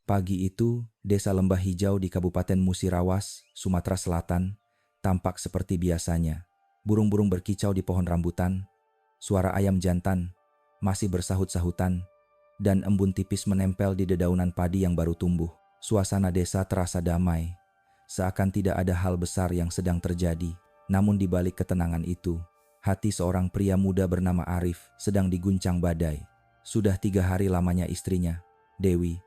Pagi itu, desa Lembah Hijau di Kabupaten Musirawas, Sumatera Selatan, tampak seperti biasanya. Burung-burung berkicau di pohon rambutan, suara ayam jantan masih bersahut-sahutan, dan embun tipis menempel di dedaunan padi yang baru tumbuh. Suasana desa terasa damai, seakan tidak ada hal besar yang sedang terjadi. Namun di balik ketenangan itu, hati seorang pria muda bernama Arif sedang diguncang badai. Sudah 3 hari lamanya istrinya, Dewi,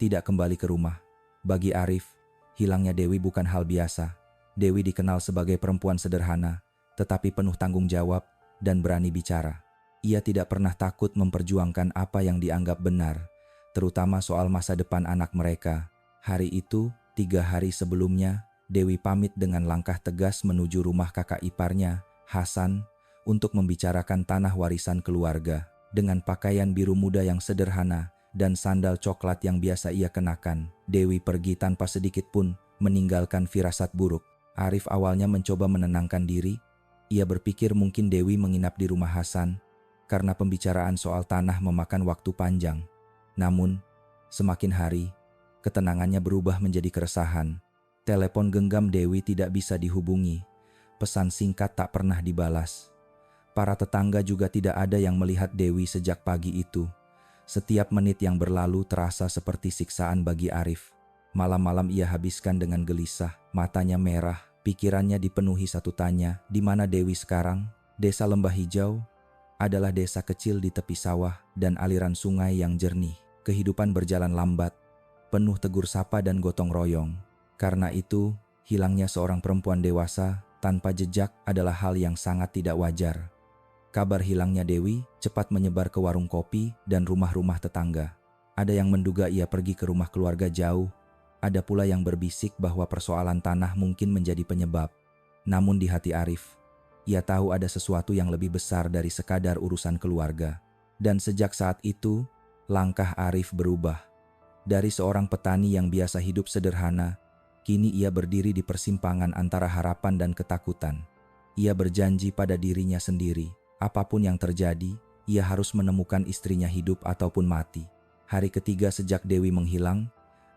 tidak kembali ke rumah. Bagi Arif, hilangnya Dewi bukan hal biasa. Dewi dikenal sebagai perempuan sederhana, tetapi penuh tanggung jawab dan berani bicara. Ia tidak pernah takut memperjuangkan apa yang dianggap benar, terutama soal masa depan anak mereka. Hari itu, 3 hari sebelumnya, Dewi pamit dengan langkah tegas menuju rumah kakak iparnya, Hasan, untuk membicarakan tanah warisan keluarga. Dengan pakaian biru muda yang sederhana dan sandal coklat yang biasa ia kenakan, Dewi pergi tanpa sedikit pun meninggalkan firasat buruk. Arif awalnya mencoba menenangkan diri. Ia berpikir mungkin Dewi menginap di rumah Hasan karena pembicaraan soal tanah memakan waktu panjang. Namun, semakin hari, ketenangannya berubah menjadi keresahan. Telepon genggam Dewi tidak bisa dihubungi. Pesan singkat tak pernah dibalas. Para tetangga juga tidak ada yang melihat Dewi sejak pagi itu. Setiap menit yang berlalu terasa seperti siksaan bagi Arif. Malam-malam ia habiskan dengan gelisah, matanya merah, pikirannya dipenuhi satu tanya, di mana Dewi sekarang? Desa Lembah Hijau adalah desa kecil di tepi sawah dan aliran sungai yang jernih. Kehidupan berjalan lambat, penuh tegur sapa dan gotong royong. Karena itu, hilangnya seorang perempuan dewasa tanpa jejak adalah hal yang sangat tidak wajar. Kabar hilangnya Dewi cepat menyebar ke warung kopi dan rumah-rumah tetangga. Ada yang menduga ia pergi ke rumah keluarga jauh, ada pula yang berbisik bahwa persoalan tanah mungkin menjadi penyebab. Namun di hati Arif, ia tahu ada sesuatu yang lebih besar dari sekadar urusan keluarga. Dan sejak saat itu, langkah Arif berubah. Dari seorang petani yang biasa hidup sederhana, kini ia berdiri di persimpangan antara harapan dan ketakutan. Ia berjanji pada dirinya sendiri, apapun yang terjadi, ia harus menemukan istrinya hidup ataupun mati. Hari ketiga sejak Dewi menghilang,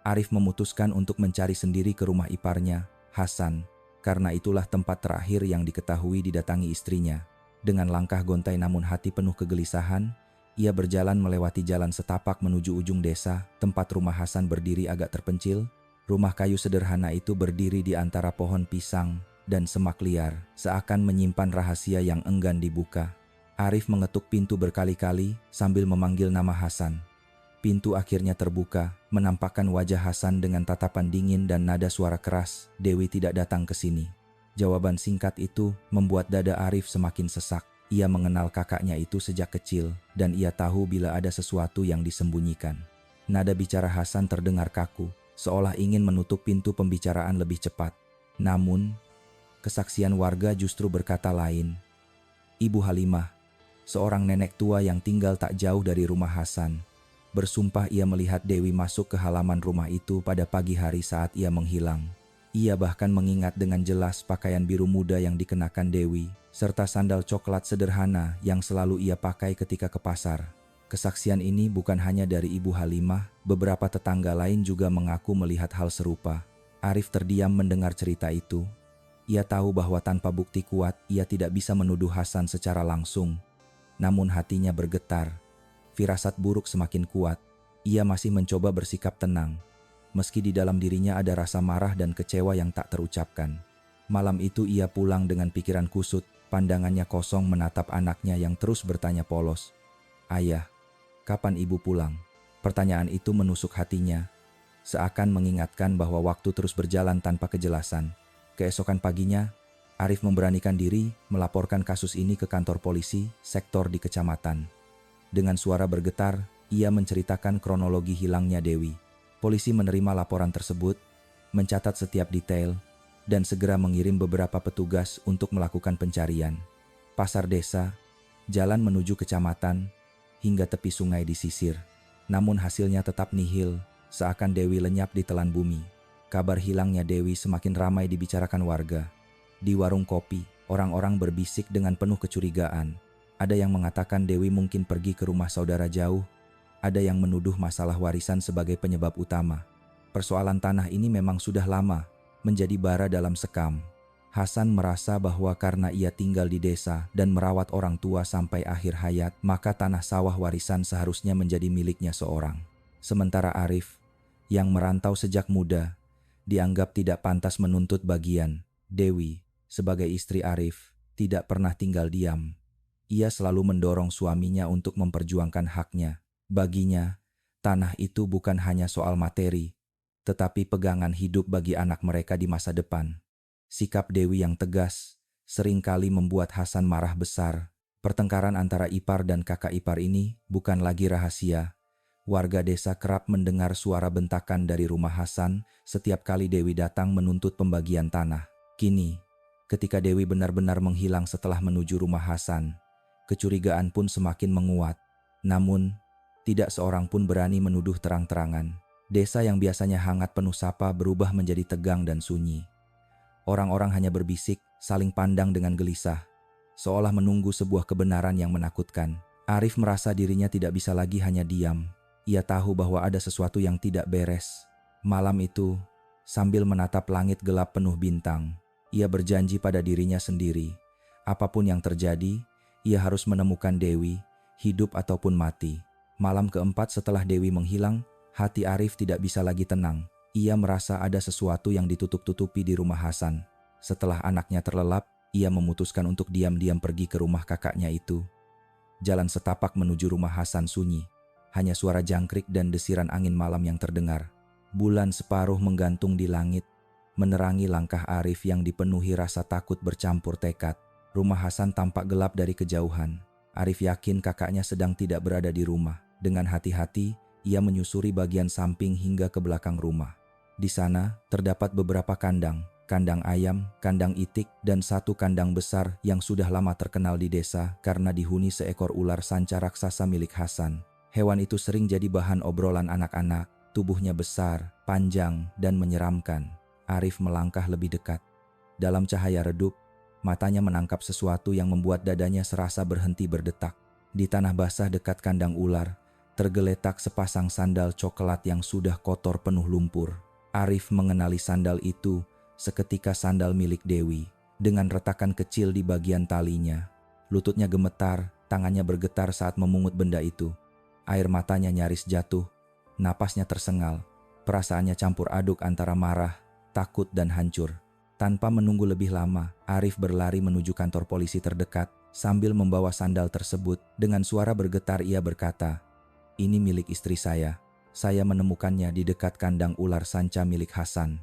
Arif memutuskan untuk mencari sendiri ke rumah iparnya, Hasan, karena itulah tempat terakhir yang diketahui didatangi istrinya. Dengan langkah gontai namun hati penuh kegelisahan, ia berjalan melewati jalan setapak menuju ujung desa, tempat rumah Hasan berdiri agak terpencil. Rumah kayu sederhana itu berdiri di antara pohon pisang dan semak liar, seakan menyimpan rahasia yang enggan dibuka. Arif mengetuk pintu berkali-kali sambil memanggil nama Hasan. Pintu akhirnya terbuka, menampakkan wajah Hasan dengan tatapan dingin dan nada suara keras, "Dewi tidak datang ke sini." Jawaban singkat itu membuat dada Arif semakin sesak. Ia mengenal kakaknya itu sejak kecil, dan ia tahu bila ada sesuatu yang disembunyikan. Nada bicara Hasan terdengar kaku, seolah ingin menutup pintu pembicaraan lebih cepat. Namun, kesaksian warga justru berkata lain. Ibu Halimah, seorang nenek tua yang tinggal tak jauh dari rumah Hasan, bersumpah ia melihat Dewi masuk ke halaman rumah itu pada pagi hari saat ia menghilang. Ia bahkan mengingat dengan jelas pakaian biru muda yang dikenakan Dewi, serta sandal coklat sederhana yang selalu ia pakai ketika ke pasar. Kesaksian ini bukan hanya dari Ibu Halimah, beberapa tetangga lain juga mengaku melihat hal serupa. Arif terdiam mendengar cerita itu. Ia tahu bahwa tanpa bukti kuat, ia tidak bisa menuduh Hasan secara langsung. Namun hatinya bergetar. Firasat buruk semakin kuat. Ia masih mencoba bersikap tenang, meski di dalam dirinya ada rasa marah dan kecewa yang tak terucapkan. Malam itu ia pulang dengan pikiran kusut, pandangannya kosong menatap anaknya yang terus bertanya polos. "Ayah, kapan ibu pulang?" Pertanyaan itu menusuk hatinya, seakan mengingatkan bahwa waktu terus berjalan tanpa kejelasan. Keesokan paginya, Arif memberanikan diri melaporkan kasus ini ke kantor polisi sektor di kecamatan. Dengan suara bergetar, ia menceritakan kronologi hilangnya Dewi. Polisi menerima laporan tersebut, mencatat setiap detail, dan segera mengirim beberapa petugas untuk melakukan pencarian. Pasar desa, jalan menuju kecamatan, hingga tepi sungai disisir. Namun hasilnya tetap nihil, seakan Dewi lenyap di telan bumi. Kabar hilangnya Dewi semakin ramai dibicarakan warga. Di warung kopi, orang-orang berbisik dengan penuh kecurigaan. Ada yang mengatakan Dewi mungkin pergi ke rumah saudara jauh. Ada yang menuduh masalah warisan sebagai penyebab utama. Persoalan tanah ini memang sudah lama menjadi bara dalam sekam. Hasan merasa bahwa karena ia tinggal di desa dan merawat orang tua sampai akhir hayat, maka tanah sawah warisan seharusnya menjadi miliknya seorang. Sementara Arif, yang merantau sejak muda, dianggap tidak pantas menuntut bagian. Dewi, sebagai istri Arif, tidak pernah tinggal diam. Ia selalu mendorong suaminya untuk memperjuangkan haknya. Baginya, tanah itu bukan hanya soal materi, tetapi pegangan hidup bagi anak mereka di masa depan. Sikap Dewi yang tegas seringkali membuat Hasan marah besar. Pertengkaran antara ipar dan kakak ipar ini bukan lagi rahasia. Warga desa kerap mendengar suara bentakan dari rumah Hasan setiap kali Dewi datang menuntut pembagian tanah. Kini, ketika Dewi benar-benar menghilang setelah menuju rumah Hasan, kecurigaan pun semakin menguat. Namun, tidak seorang pun berani menuduh terang-terangan. Desa yang biasanya hangat penuh sapa berubah menjadi tegang dan sunyi. Orang-orang hanya berbisik, saling pandang dengan gelisah, seolah menunggu sebuah kebenaran yang menakutkan. Arif merasa dirinya tidak bisa lagi hanya diam. Ia tahu bahwa ada sesuatu yang tidak beres. Malam itu, sambil menatap langit gelap penuh bintang, ia berjanji pada dirinya sendiri. Apapun yang terjadi, ia harus menemukan Dewi, hidup ataupun mati. Malam keempat setelah Dewi menghilang, hati Arif tidak bisa lagi tenang. Ia merasa ada sesuatu yang ditutup-tutupi di rumah Hasan. Setelah anaknya terlelap, ia memutuskan untuk diam-diam pergi ke rumah kakaknya itu. Jalan setapak menuju rumah Hasan sunyi. Hanya suara jangkrik dan desiran angin malam yang terdengar. Bulan separuh menggantung di langit, menerangi langkah Arif yang dipenuhi rasa takut bercampur tekad. Rumah Hasan tampak gelap dari kejauhan. Arif yakin kakaknya sedang tidak berada di rumah. Dengan hati-hati, ia menyusuri bagian samping hingga ke belakang rumah. Di sana, terdapat beberapa kandang ayam, kandang itik, dan satu kandang besar yang sudah lama terkenal di desa karena dihuni seekor ular sanca raksasa milik Hasan. Hewan itu sering jadi bahan obrolan anak-anak, tubuhnya besar, panjang, dan menyeramkan. Arif melangkah lebih dekat. Dalam cahaya redup, matanya menangkap sesuatu yang membuat dadanya serasa berhenti berdetak. Di tanah basah dekat kandang ular, tergeletak sepasang sandal coklat yang sudah kotor penuh lumpur. Arif mengenali sandal itu, seketika sandal milik Dewi, dengan retakan kecil di bagian talinya. Lututnya gemetar, tangannya bergetar saat memungut benda itu. Air matanya nyaris jatuh, napasnya tersengal. Perasaannya campur aduk antara marah, takut, dan hancur. Tanpa menunggu lebih lama, Arif berlari menuju kantor polisi terdekat. Sambil membawa sandal tersebut, dengan suara bergetar ia berkata, "Ini milik istri saya. Saya menemukannya di dekat kandang ular sanca milik Hasan."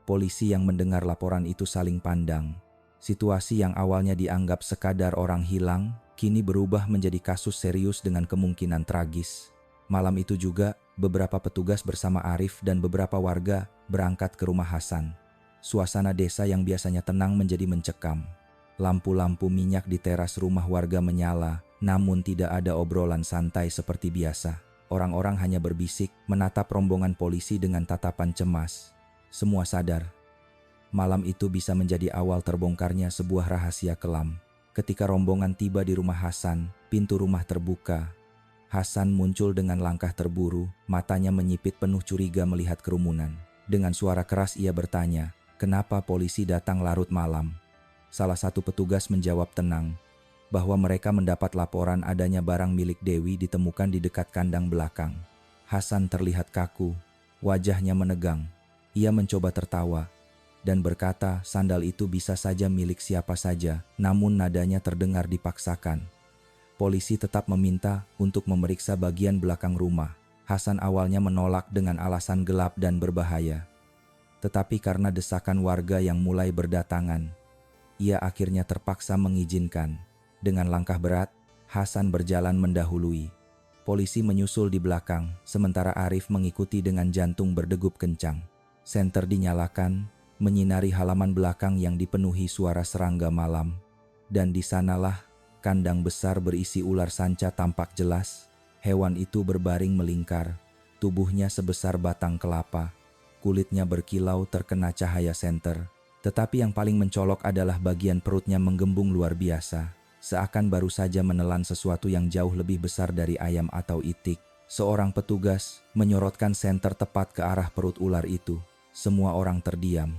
Polisi yang mendengar laporan itu saling pandang. Situasi yang awalnya dianggap sekadar orang hilang, kini berubah menjadi kasus serius dengan kemungkinan tragis. Malam itu juga, beberapa petugas bersama Arif dan beberapa warga berangkat ke rumah Hasan. Suasana desa yang biasanya tenang menjadi mencekam. Lampu-lampu minyak di teras rumah warga menyala, namun tidak ada obrolan santai seperti biasa. Orang-orang hanya berbisik, menatap rombongan polisi dengan tatapan cemas. Semua sadar, malam itu bisa menjadi awal terbongkarnya sebuah rahasia kelam. Ketika rombongan tiba di rumah Hasan, pintu rumah terbuka. Hasan muncul dengan langkah terburu, matanya menyipit penuh curiga melihat kerumunan. Dengan suara keras ia bertanya, "Kenapa polisi datang larut malam?" Salah satu petugas menjawab tenang, bahwa mereka mendapat laporan adanya barang milik Dewi ditemukan di dekat kandang belakang. Hasan terlihat kaku, wajahnya menegang. Ia mencoba tertawa dan berkata sandal itu bisa saja milik siapa saja, namun nadanya terdengar dipaksakan. Polisi tetap meminta untuk memeriksa bagian belakang rumah. Hasan awalnya menolak dengan alasan gelap dan berbahaya. Tetapi karena desakan warga yang mulai berdatangan, ia akhirnya terpaksa mengizinkan. Dengan langkah berat, Hasan berjalan mendahului. Polisi menyusul di belakang, sementara Arif mengikuti dengan jantung berdegup kencang. Senter dinyalakan, menyinari halaman belakang yang dipenuhi suara serangga malam. Dan di sanalah, kandang besar berisi ular sanca tampak jelas. Hewan itu berbaring melingkar, tubuhnya sebesar batang kelapa. Kulitnya berkilau terkena cahaya senter. Tetapi yang paling mencolok adalah bagian perutnya menggembung luar biasa, seakan baru saja menelan sesuatu yang jauh lebih besar dari ayam atau itik. Seorang petugas menyorotkan senter tepat ke arah perut ular itu. Semua orang terdiam.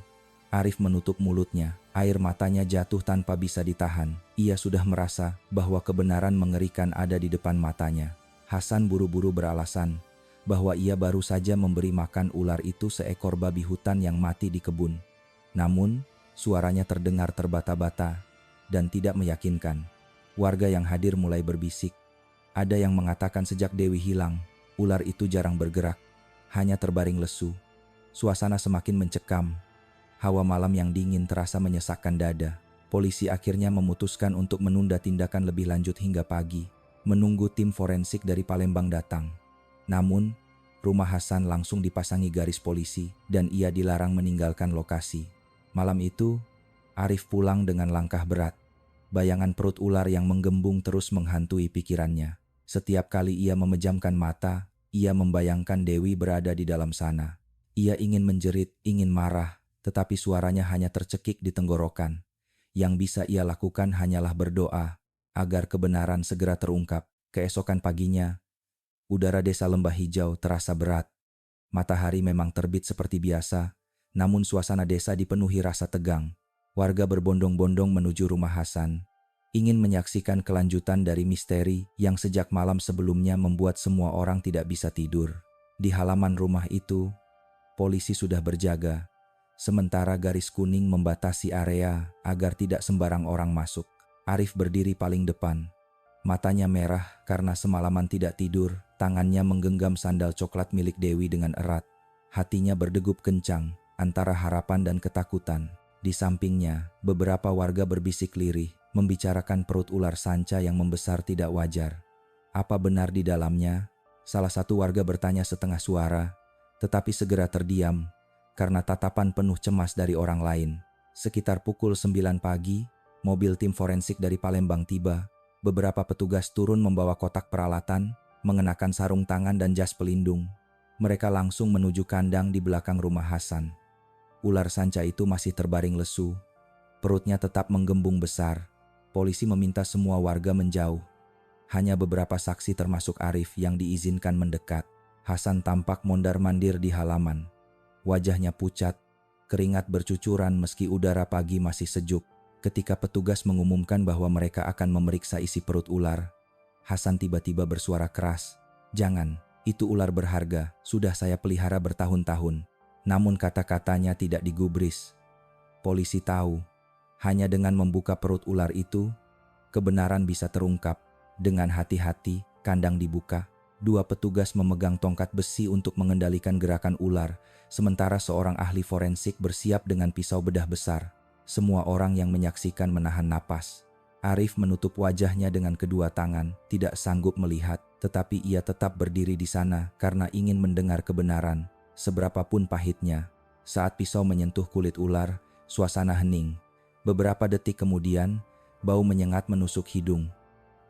Arif menutup mulutnya, air matanya jatuh tanpa bisa ditahan. Ia sudah merasa bahwa kebenaran mengerikan ada di depan matanya. Hasan buru-buru beralasan bahwa ia baru saja memberi makan ular itu seekor babi hutan yang mati di kebun. Namun, suaranya terdengar terbata-bata dan tidak meyakinkan. Warga yang hadir mulai berbisik. Ada yang mengatakan sejak Dewi hilang, ular itu jarang bergerak, hanya terbaring lesu. Suasana semakin mencekam. Hawa malam yang dingin terasa menyesakkan dada. Polisi akhirnya memutuskan untuk menunda tindakan lebih lanjut hingga pagi, menunggu tim forensik dari Palembang datang. Namun, rumah Hasan langsung dipasangi garis polisi dan ia dilarang meninggalkan lokasi. Malam itu, Arif pulang dengan langkah berat. Bayangan perut ular yang menggembung terus menghantui pikirannya. Setiap kali ia memejamkan mata, ia membayangkan Dewi berada di dalam sana. Ia ingin menjerit, ingin marah, tetapi suaranya hanya tercekik di tenggorokan. Yang bisa ia lakukan hanyalah berdoa agar kebenaran segera terungkap. Keesokan paginya, udara desa Lembah Hijau terasa berat. Matahari memang terbit seperti biasa, namun suasana desa dipenuhi rasa tegang. Warga berbondong-bondong menuju rumah Hasan, ingin menyaksikan kelanjutan dari misteri yang sejak malam sebelumnya membuat semua orang tidak bisa tidur. Di halaman rumah itu, polisi sudah berjaga, sementara garis kuning membatasi area agar tidak sembarang orang masuk. Arif berdiri paling depan. Matanya merah karena semalaman tidak tidur, tangannya menggenggam sandal coklat milik Dewi dengan erat. Hatinya berdegup kencang antara harapan dan ketakutan. Di sampingnya, beberapa warga berbisik lirih, membicarakan perut ular sanca yang membesar tidak wajar. Apa benar di dalamnya? Salah satu warga bertanya setengah suara, tetapi segera terdiam karena tatapan penuh cemas dari orang lain. Sekitar pukul 9 pagi, mobil tim forensik dari Palembang tiba. Beberapa petugas turun membawa kotak peralatan, mengenakan sarung tangan dan jas pelindung. Mereka langsung menuju kandang di belakang rumah Hasan. Ular sanca itu masih terbaring lesu. Perutnya tetap menggembung besar. Polisi meminta semua warga menjauh. Hanya beberapa saksi termasuk Arif yang diizinkan mendekat. Hasan tampak mondar-mandir di halaman. Wajahnya pucat, keringat bercucuran meski udara pagi masih sejuk. Ketika petugas mengumumkan bahwa mereka akan memeriksa isi perut ular, Hasan tiba-tiba bersuara keras, "Jangan, itu ular berharga, sudah saya pelihara bertahun-tahun." Namun kata-katanya tidak digubris. Polisi tahu, hanya dengan membuka perut ular itu, kebenaran bisa terungkap. Dengan hati-hati, kandang dibuka. 2 petugas memegang tongkat besi untuk mengendalikan gerakan ular, sementara seorang ahli forensik bersiap dengan pisau bedah besar. Semua orang yang menyaksikan menahan napas. Arif menutup wajahnya dengan kedua tangan, tidak sanggup melihat, tetapi ia tetap berdiri di sana karena ingin mendengar kebenaran. Seberapapun pahitnya, saat pisau menyentuh kulit ular, suasana hening. Beberapa detik kemudian, bau menyengat menusuk hidung.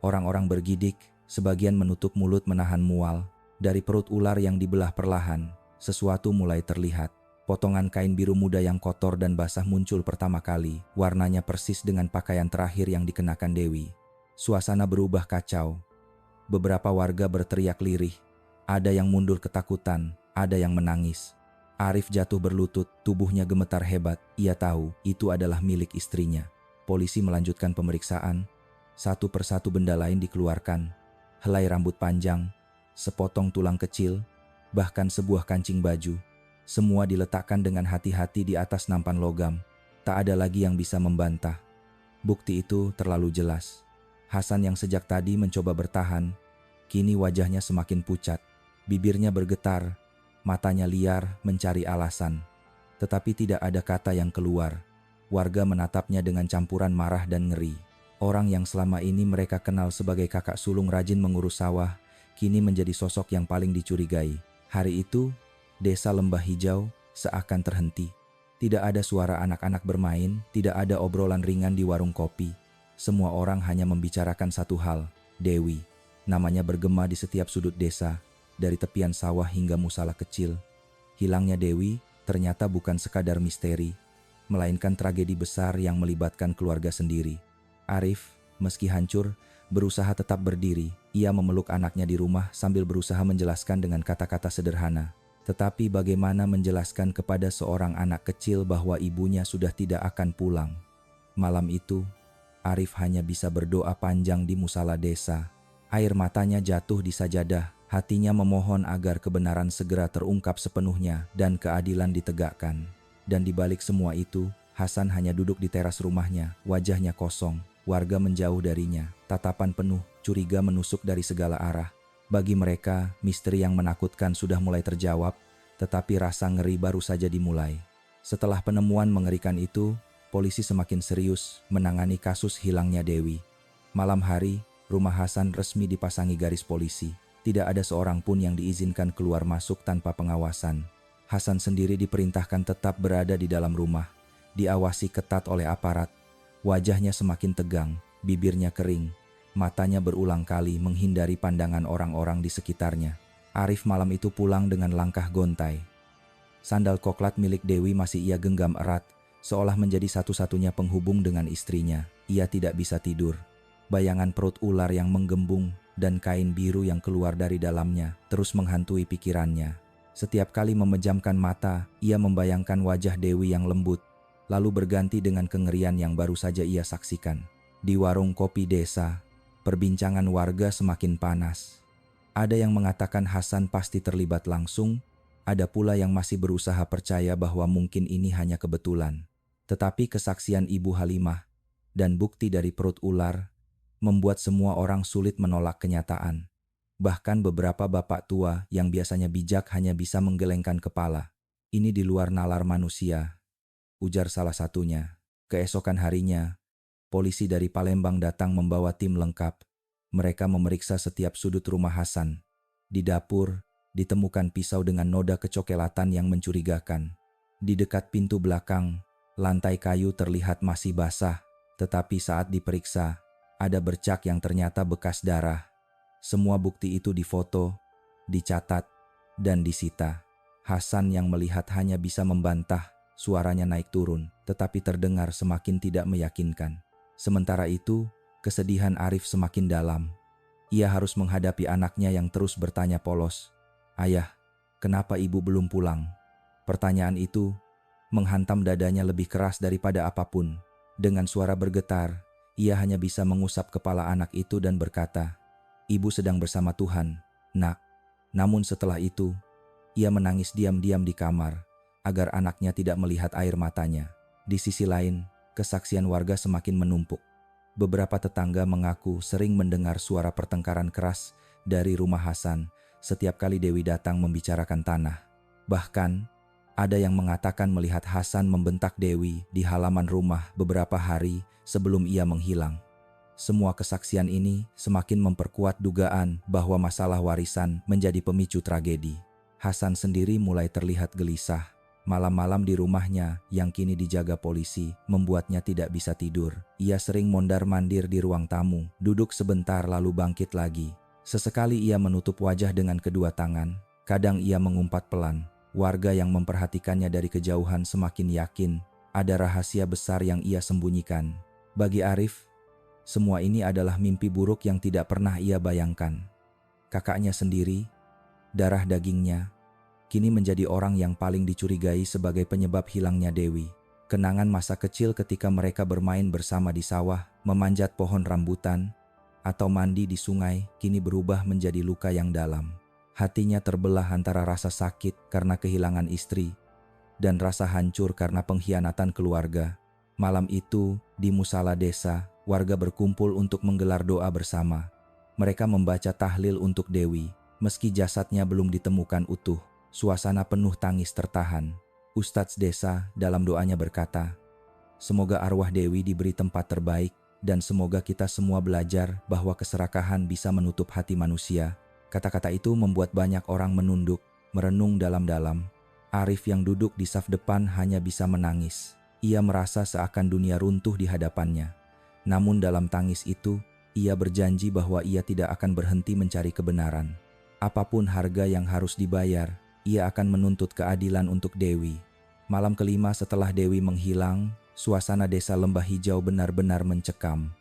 Orang-orang bergidik, sebagian menutup mulut menahan mual. Dari perut ular yang dibelah perlahan, sesuatu mulai terlihat. Potongan kain biru muda yang kotor dan basah muncul pertama kali, warnanya persis dengan pakaian terakhir yang dikenakan Dewi. Suasana berubah kacau. Beberapa warga berteriak lirih, ada yang mundur ketakutan, ada yang menangis. Arif jatuh berlutut, tubuhnya gemetar hebat. Ia tahu itu adalah milik istrinya. Polisi melanjutkan pemeriksaan. Satu persatu benda lain dikeluarkan. Helai rambut panjang, sepotong tulang kecil, bahkan sebuah kancing baju. Semua diletakkan dengan hati-hati di atas nampan logam. Tak ada lagi yang bisa membantah. Bukti itu terlalu jelas. Hasan yang sejak tadi mencoba bertahan, kini wajahnya semakin pucat. Bibirnya bergetar, matanya liar mencari alasan. Tetapi tidak ada kata yang keluar. Warga menatapnya dengan campuran marah dan ngeri. Orang yang selama ini mereka kenal sebagai kakak sulung rajin mengurus sawah, kini menjadi sosok yang paling dicurigai. Hari itu, desa Lembah Hijau seakan terhenti. Tidak ada suara anak-anak bermain, tidak ada obrolan ringan di warung kopi. Semua orang hanya membicarakan satu hal, Dewi. Namanya bergema di setiap sudut desa, dari tepian sawah hingga musala kecil. Hilangnya Dewi ternyata bukan sekadar misteri, melainkan tragedi besar yang melibatkan keluarga sendiri. Arif, meski hancur, Berusaha tetap berdiri, ia memeluk anaknya di rumah sambil berusaha menjelaskan dengan kata-kata sederhana. Tetapi bagaimana menjelaskan kepada seorang anak kecil bahwa ibunya sudah tidak akan pulang? Malam itu, Arif hanya bisa berdoa panjang di musala desa. Air matanya jatuh di sajadah, hatinya memohon agar kebenaran segera terungkap sepenuhnya dan keadilan ditegakkan. Dan di balik semua itu, Hasan hanya duduk di teras rumahnya, wajahnya kosong, warga menjauh darinya, tatapan penuh curiga menusuk dari segala arah. Bagi mereka, misteri yang menakutkan sudah mulai terjawab, tetapi rasa ngeri baru saja dimulai. Setelah penemuan mengerikan itu, polisi semakin serius menangani kasus hilangnya Dewi. Malam hari, rumah Hasan resmi dipasangi garis polisi. Tidak ada seorang pun yang diizinkan keluar masuk tanpa pengawasan. Hasan sendiri diperintahkan tetap berada di dalam rumah, diawasi ketat oleh aparat. Wajahnya semakin tegang, bibirnya kering, matanya berulang kali menghindari pandangan orang-orang di sekitarnya. Arif malam itu pulang dengan langkah gontai. Sandal koklat milik Dewi masih ia genggam erat, seolah menjadi satu-satunya penghubung dengan istrinya. Ia tidak bisa tidur. Bayangan perut ular yang menggembung dan kain biru yang keluar dari dalamnya terus menghantui pikirannya. Setiap kali memejamkan mata, ia membayangkan wajah Dewi yang lembut, lalu berganti dengan kengerian yang baru saja ia saksikan. Di warung kopi desa, perbincangan warga semakin panas. Ada yang mengatakan Hasan pasti terlibat langsung, ada pula yang masih berusaha percaya bahwa mungkin ini hanya kebetulan. Tetapi kesaksian Ibu Halimah dan bukti dari perut ular membuat semua orang sulit menolak kenyataan. Bahkan beberapa bapak tua yang biasanya bijak hanya bisa menggelengkan kepala. Ini di luar nalar manusia, ujar salah satunya. Keesokan harinya, polisi dari Palembang datang membawa tim lengkap. Mereka memeriksa setiap sudut rumah Hasan. Di dapur, ditemukan pisau dengan noda kecoklatan yang mencurigakan. Di dekat pintu belakang, lantai kayu terlihat masih basah, tetapi saat diperiksa, ada bercak yang ternyata bekas darah. Semua bukti itu difoto, dicatat, dan disita. Hasan yang melihat hanya bisa membantah, suaranya naik turun, tetapi terdengar semakin tidak meyakinkan. Sementara itu, kesedihan Arif semakin dalam. Ia harus menghadapi anaknya yang terus bertanya polos, "Ayah, kenapa ibu belum pulang?" Pertanyaan itu menghantam dadanya lebih keras daripada apapun. Dengan suara bergetar, ia hanya bisa mengusap kepala anak itu dan berkata, "Ibu sedang bersama Tuhan, nak." Namun setelah itu, ia menangis diam-diam di kamar, agar anaknya tidak melihat air matanya. Di sisi lain, kesaksian warga semakin menumpuk. Beberapa tetangga mengaku sering mendengar suara pertengkaran keras dari rumah Hasan setiap kali Dewi datang membicarakan tanah. Bahkan, ada yang mengatakan melihat Hasan membentak Dewi di halaman rumah beberapa hari sebelum ia menghilang. Semua kesaksian ini semakin memperkuat dugaan bahwa masalah warisan menjadi pemicu tragedi. Hasan sendiri mulai terlihat gelisah. Malam-malam di rumahnya yang kini dijaga polisi membuatnya tidak bisa tidur. Ia sering mondar-mandir di ruang tamu, duduk sebentar lalu bangkit lagi. Sesekali ia menutup wajah dengan kedua tangan. Kadang ia mengumpat pelan. Warga yang memperhatikannya dari kejauhan semakin yakin ada rahasia besar yang ia sembunyikan. Bagi Arif, semua ini adalah mimpi buruk yang tidak pernah ia bayangkan. Kakaknya sendiri, darah dagingnya, kini menjadi orang yang paling dicurigai sebagai penyebab hilangnya Dewi. Kenangan masa kecil ketika mereka bermain bersama di sawah, memanjat pohon rambutan, atau mandi di sungai kini berubah menjadi luka yang dalam. Hatinya terbelah antara rasa sakit karena kehilangan istri dan rasa hancur karena pengkhianatan keluarga. Malam itu, di musala desa, warga berkumpul untuk menggelar doa bersama. Mereka membaca tahlil untuk Dewi, meski jasadnya belum ditemukan utuh. Suasana penuh tangis tertahan. Ustadz desa dalam doanya berkata, "Semoga arwah Dewi diberi tempat terbaik dan semoga kita semua belajar bahwa keserakahan bisa menutup hati manusia." Kata-kata itu membuat banyak orang menunduk, merenung dalam-dalam. Arif yang duduk di saf depan hanya bisa menangis. Ia merasa seakan dunia runtuh di hadapannya. Namun dalam tangis itu, ia berjanji bahwa ia tidak akan berhenti mencari kebenaran. Apapun harga yang harus dibayar, ia akan menuntut keadilan untuk Dewi. Malam kelima setelah Dewi menghilang, suasana desa Lembah Hijau benar-benar mencekam.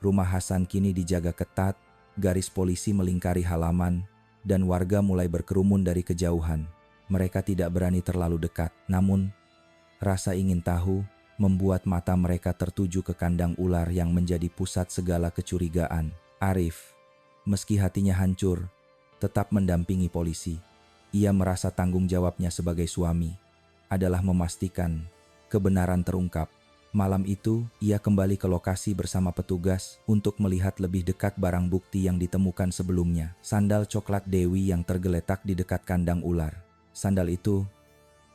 Rumah Hasan kini dijaga ketat, garis polisi melingkari halaman, dan warga mulai berkerumun dari kejauhan. Mereka tidak berani terlalu dekat, namun rasa ingin tahu membuat mata mereka tertuju ke kandang ular yang menjadi pusat segala kecurigaan. Arif, meski hatinya hancur, tetap mendampingi polisi. Ia merasa tanggung jawabnya sebagai suami adalah memastikan kebenaran terungkap. Malam itu, ia kembali ke lokasi bersama petugas untuk melihat lebih dekat barang bukti yang ditemukan sebelumnya. Sandal coklat Dewi yang tergeletak di dekat kandang ular. Sandal itu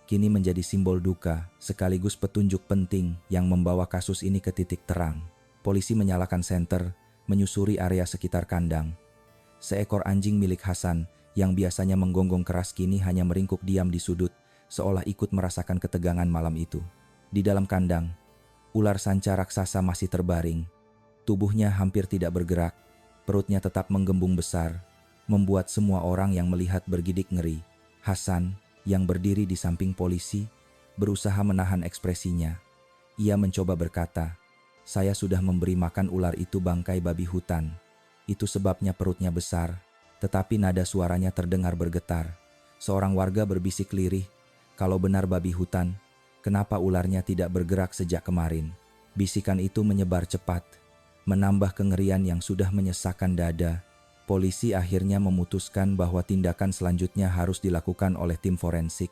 kini menjadi simbol duka, sekaligus petunjuk penting yang membawa kasus ini ke titik terang. Polisi menyalakan senter, menyusuri area sekitar kandang. Seekor anjing milik Hasan yang biasanya menggonggong keras kini hanya meringkuk diam di sudut, seolah ikut merasakan ketegangan malam itu. Di dalam kandang, ular sanca raksasa masih terbaring. Tubuhnya hampir tidak bergerak, perutnya tetap menggembung besar, membuat semua orang yang melihat bergidik ngeri. Hasan, yang berdiri di samping polisi, berusaha menahan ekspresinya. Ia mencoba berkata, "Saya sudah memberi makan ular itu bangkai babi hutan. Itu sebabnya perutnya besar." Tetapi nada suaranya terdengar bergetar. Seorang warga berbisik lirih, "Kalau benar babi hutan, kenapa ularnya tidak bergerak sejak kemarin?" Bisikan itu menyebar cepat, menambah kengerian yang sudah menyesakkan dada. Polisi akhirnya memutuskan bahwa tindakan selanjutnya harus dilakukan oleh tim forensik.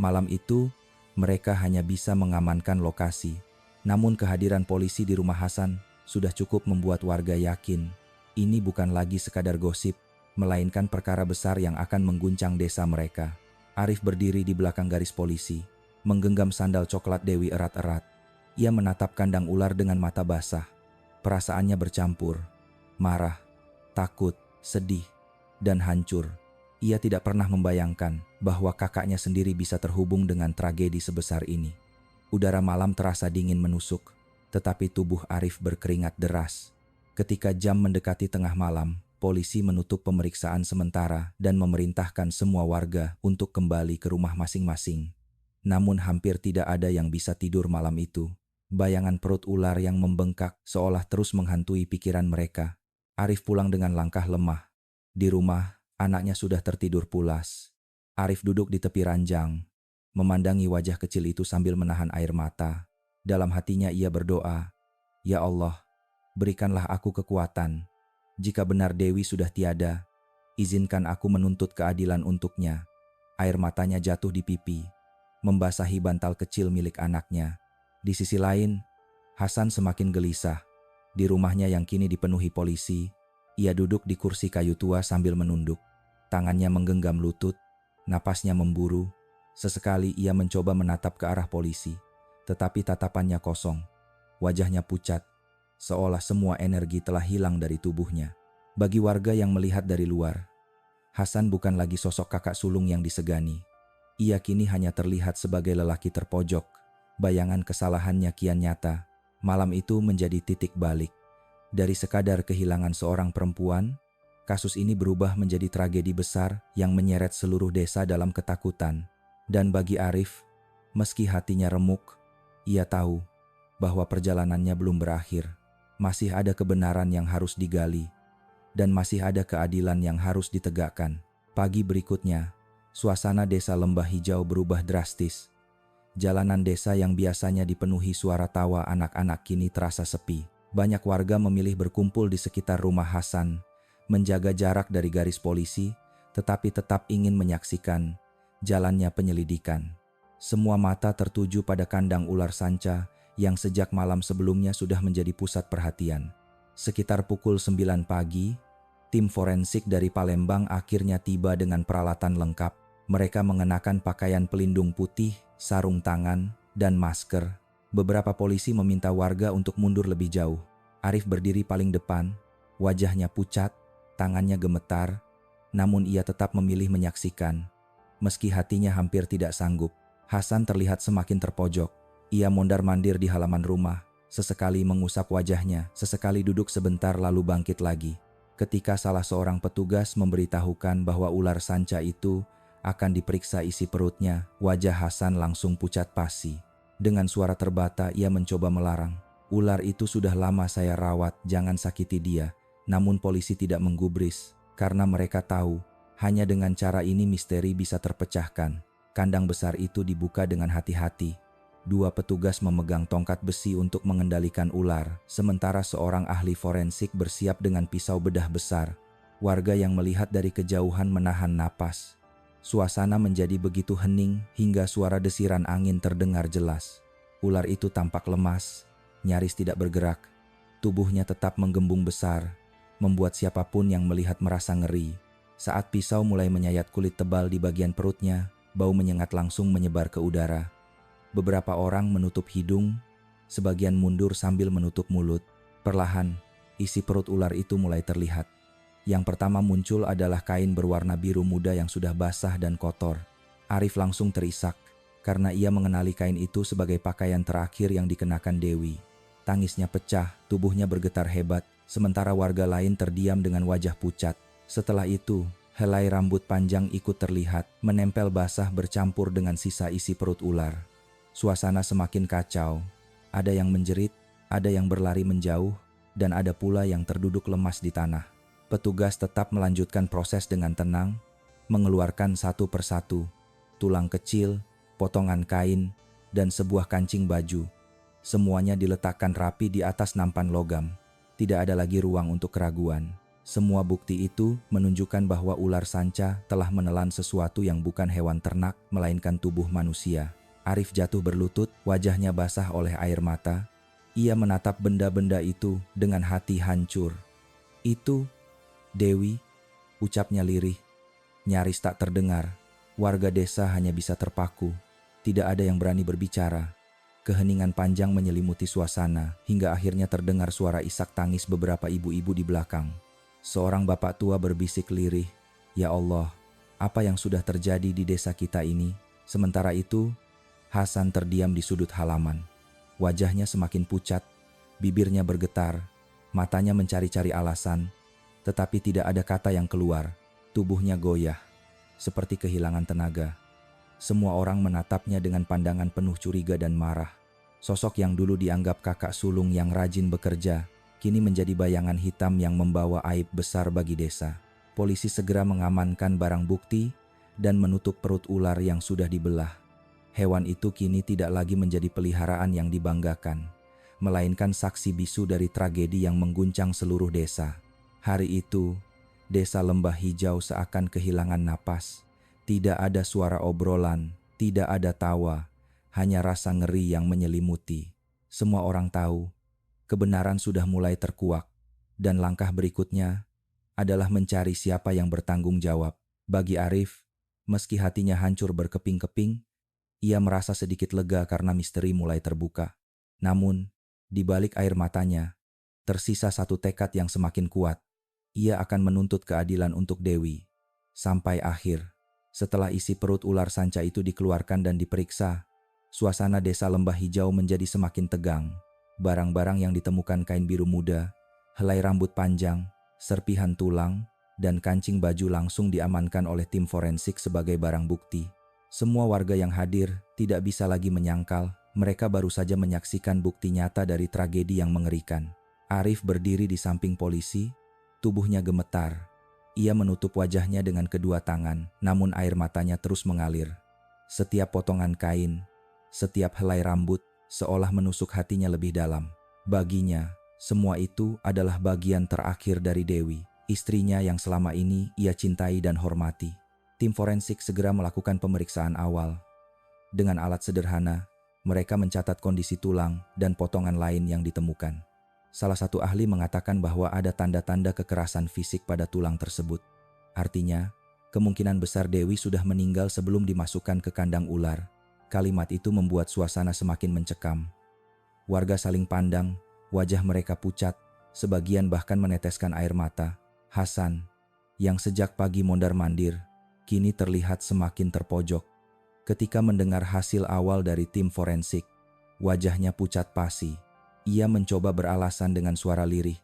Malam itu, mereka hanya bisa mengamankan lokasi. Namun kehadiran polisi di rumah Hasan sudah cukup membuat warga yakin ini bukan lagi sekadar gosip, melainkan perkara besar yang akan mengguncang desa mereka. Arif berdiri di belakang garis polisi, menggenggam sandal coklat Dewi erat-erat. Ia menatap kandang ular dengan mata basah. Perasaannya bercampur, marah, takut, sedih, dan hancur. Ia tidak pernah membayangkan bahwa kakaknya sendiri bisa terhubung dengan tragedi sebesar ini. Udara malam terasa dingin menusuk, tetapi tubuh Arif berkeringat deras. Ketika jam mendekati tengah malam, polisi menutup pemeriksaan sementara dan memerintahkan semua warga untuk kembali ke rumah masing-masing. Namun hampir tidak ada yang bisa tidur malam itu. Bayangan perut ular yang membengkak seolah terus menghantui pikiran mereka. Arif pulang dengan langkah lemah. Di rumah, anaknya sudah tertidur pulas. Arif duduk di tepi ranjang, memandangi wajah kecil itu sambil menahan air mata. Dalam hatinya ia berdoa, "Ya Allah, berikanlah aku kekuatan. Jika benar Dewi sudah tiada, izinkan aku menuntut keadilan untuknya." Air matanya jatuh di pipi, membasahi bantal kecil milik anaknya. Di sisi lain, Hasan semakin gelisah. Di rumahnya yang kini dipenuhi polisi, ia duduk di kursi kayu tua sambil menunduk. Tangannya menggenggam lutut, napasnya memburu. Sesekali ia mencoba menatap ke arah polisi, tetapi tatapannya kosong. Wajahnya pucat, seolah semua energi telah hilang dari tubuhnya. Bagi warga yang melihat dari luar, Hasan bukan lagi sosok kakak sulung yang disegani. Ia kini hanya terlihat sebagai lelaki terpojok. Bayangan kesalahannya kian nyata. Malam itu menjadi titik balik. Dari sekadar kehilangan seorang perempuan, kasus ini berubah menjadi tragedi besar yang menyeret seluruh desa dalam ketakutan. Dan bagi Arif, meski hatinya remuk, ia tahu bahwa perjalanannya belum berakhir. Masih ada kebenaran yang harus digali, dan masih ada keadilan yang harus ditegakkan. Pagi berikutnya, suasana desa Lembah Hijau berubah drastis. Jalanan desa yang biasanya dipenuhi suara tawa anak-anak kini terasa sepi. Banyak warga memilih berkumpul di sekitar rumah Hasan, menjaga jarak dari garis polisi, tetapi tetap ingin menyaksikan jalannya penyelidikan. Semua mata tertuju pada kandang ular sanca yang sejak malam sebelumnya sudah menjadi pusat perhatian. Sekitar pukul 9 pagi, tim forensik dari Palembang akhirnya tiba dengan peralatan lengkap. Mereka mengenakan pakaian pelindung putih, sarung tangan, dan masker. Beberapa polisi meminta warga untuk mundur lebih jauh. Arif berdiri paling depan, wajahnya pucat, tangannya gemetar, namun ia tetap memilih menyaksikan. Meski hatinya hampir tidak sanggup, Hasan terlihat semakin terpojok. Ia mondar-mandir di halaman rumah, sesekali mengusap wajahnya, sesekali duduk sebentar lalu bangkit lagi. Ketika salah seorang petugas memberitahukan bahwa ular sanca itu akan diperiksa isi perutnya, wajah Hasan langsung pucat pasi. Dengan suara terbata ia mencoba melarang, Ular itu sudah lama saya rawat, jangan sakiti dia. Namun polisi tidak menggubris, karena mereka tahu, hanya dengan cara ini misteri bisa terpecahkan. Kandang besar itu dibuka dengan hati-hati. 2 petugas memegang tongkat besi untuk mengendalikan ular, sementara seorang ahli forensik bersiap dengan pisau bedah besar. Warga yang melihat dari kejauhan menahan napas. Suasana menjadi begitu hening hingga suara desiran angin terdengar jelas. Ular itu tampak lemas, nyaris tidak bergerak. Tubuhnya tetap menggembung besar, membuat siapapun yang melihat merasa ngeri. Saat pisau mulai menyayat kulit tebal di bagian perutnya, bau menyengat langsung menyebar ke udara. Beberapa orang menutup hidung, sebagian mundur sambil menutup mulut. Perlahan, isi perut ular itu mulai terlihat. Yang pertama muncul adalah kain berwarna biru muda yang sudah basah dan kotor. Arif langsung terisak, karena ia mengenali kain itu sebagai pakaian terakhir yang dikenakan Dewi. Tangisnya pecah, tubuhnya bergetar hebat, sementara warga lain terdiam dengan wajah pucat. Setelah itu, helai rambut panjang ikut terlihat, menempel basah bercampur dengan sisa isi perut ular. Suasana semakin kacau. Ada yang menjerit, ada yang berlari menjauh, dan ada pula yang terduduk lemas di tanah. Petugas tetap melanjutkan proses dengan tenang, mengeluarkan satu persatu, tulang kecil, potongan kain, dan sebuah kancing baju. Semuanya diletakkan rapi di atas nampan logam. Tidak ada lagi ruang untuk keraguan. Semua bukti itu menunjukkan bahwa ular sanca telah menelan sesuatu yang bukan hewan ternak, melainkan tubuh manusia. Arif jatuh berlutut, wajahnya basah oleh air mata. Ia menatap benda-benda itu dengan hati hancur. "Itu Dewi," ucapnya lirih, nyaris tak terdengar. Warga desa hanya bisa terpaku. Tidak ada yang berani berbicara. Keheningan panjang menyelimuti suasana, hingga akhirnya terdengar suara isak tangis beberapa ibu-ibu di belakang. Seorang bapak tua berbisik lirih, "Ya Allah, apa yang sudah terjadi di desa kita ini?" Sementara itu, Hasan terdiam di sudut halaman. Wajahnya semakin pucat, bibirnya bergetar, matanya mencari-cari alasan, tetapi tidak ada kata yang keluar. Tubuhnya goyah, seperti kehilangan tenaga. Semua orang menatapnya dengan pandangan penuh curiga dan marah. Sosok yang dulu dianggap kakak sulung yang rajin bekerja, kini menjadi bayangan hitam yang membawa aib besar bagi desa. Polisi segera mengamankan barang bukti dan menutup perut ular yang sudah dibelah. Hewan itu kini tidak lagi menjadi peliharaan yang dibanggakan, melainkan saksi bisu dari tragedi yang mengguncang seluruh desa. Hari itu, desa Lembah Hijau seakan kehilangan napas. Tidak ada suara obrolan, tidak ada tawa, hanya rasa ngeri yang menyelimuti. Semua orang tahu, kebenaran sudah mulai terkuak, dan langkah berikutnya adalah mencari siapa yang bertanggung jawab. Bagi Arif, meski hatinya hancur berkeping-keping, ia merasa sedikit lega karena misteri mulai terbuka. Namun, di balik air matanya, tersisa satu tekad yang semakin kuat. Ia akan menuntut keadilan untuk Dewi. Sampai akhir, setelah isi perut ular sanca itu dikeluarkan dan diperiksa, suasana desa Lembah Hijau menjadi semakin tegang. Barang-barang yang ditemukan kain biru muda, helai rambut panjang, serpihan tulang, dan kancing baju langsung diamankan oleh tim forensik sebagai barang bukti. Semua warga yang hadir tidak bisa lagi menyangkal, mereka baru saja menyaksikan bukti nyata dari tragedi yang mengerikan. Arif berdiri di samping polisi, tubuhnya gemetar. Ia menutup wajahnya dengan kedua tangan, namun air matanya terus mengalir. Setiap potongan kain, setiap helai rambut, seolah menusuk hatinya lebih dalam. Baginya, semua itu adalah bagian terakhir dari Dewi, istrinya yang selama ini ia cintai dan hormati. Tim forensik segera melakukan pemeriksaan awal. Dengan alat sederhana, mereka mencatat kondisi tulang dan potongan lain yang ditemukan. Salah satu ahli mengatakan bahwa ada tanda-tanda kekerasan fisik pada tulang tersebut. Artinya, kemungkinan besar Dewi sudah meninggal sebelum dimasukkan ke kandang ular. Kalimat itu membuat suasana semakin mencekam. Warga saling pandang, wajah mereka pucat, sebagian bahkan meneteskan air mata. Hasan, yang sejak pagi mondar-mandir, kini terlihat semakin terpojok. Ketika mendengar hasil awal dari tim forensik, wajahnya pucat pasi. Ia mencoba beralasan dengan suara lirih.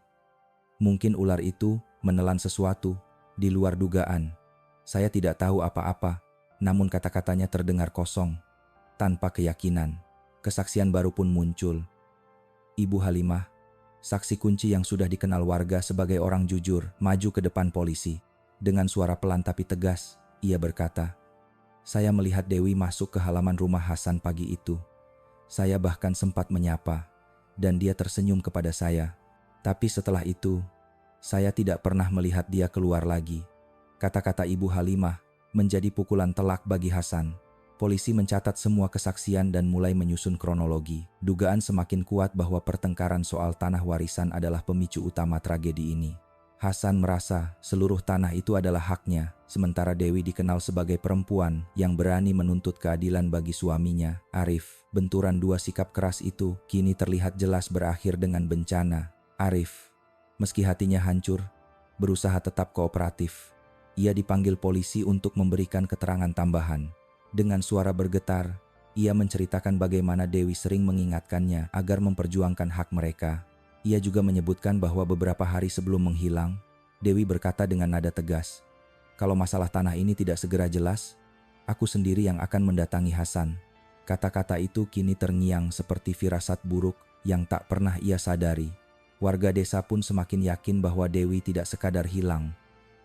"Mungkin ular itu menelan sesuatu di luar dugaan. Saya tidak tahu apa-apa," namun kata-katanya terdengar kosong, tanpa keyakinan. Kesaksian baru pun muncul. Ibu Halimah, saksi kunci yang sudah dikenal warga sebagai orang jujur, maju ke depan polisi. Dengan suara pelan tapi tegas, ia berkata, "Saya melihat Dewi masuk ke halaman rumah Hasan pagi itu. Saya bahkan sempat menyapa, dan dia tersenyum kepada saya. Tapi setelah itu, saya tidak pernah melihat dia keluar lagi." Kata-kata Ibu Halimah menjadi pukulan telak bagi Hasan. Polisi mencatat semua kesaksian dan mulai menyusun kronologi. Dugaan semakin kuat bahwa pertengkaran soal tanah warisan adalah pemicu utama tragedi ini. Hasan merasa seluruh tanah itu adalah haknya, sementara Dewi dikenal sebagai perempuan yang berani menuntut keadilan bagi suaminya, Arif. Benturan dua sikap keras itu kini terlihat jelas berakhir dengan bencana. Arif, meski hatinya hancur, berusaha tetap kooperatif. Ia dipanggil polisi untuk memberikan keterangan tambahan. Dengan suara bergetar, ia menceritakan bagaimana Dewi sering mengingatkannya agar memperjuangkan hak mereka. Ia juga menyebutkan bahwa beberapa hari sebelum menghilang, Dewi berkata dengan nada tegas, "Kalau masalah tanah ini tidak segera jelas, aku sendiri yang akan mendatangi Hasan." Kata-kata itu kini terngiang seperti firasat buruk yang tak pernah ia sadari. Warga desa pun semakin yakin bahwa Dewi tidak sekadar hilang,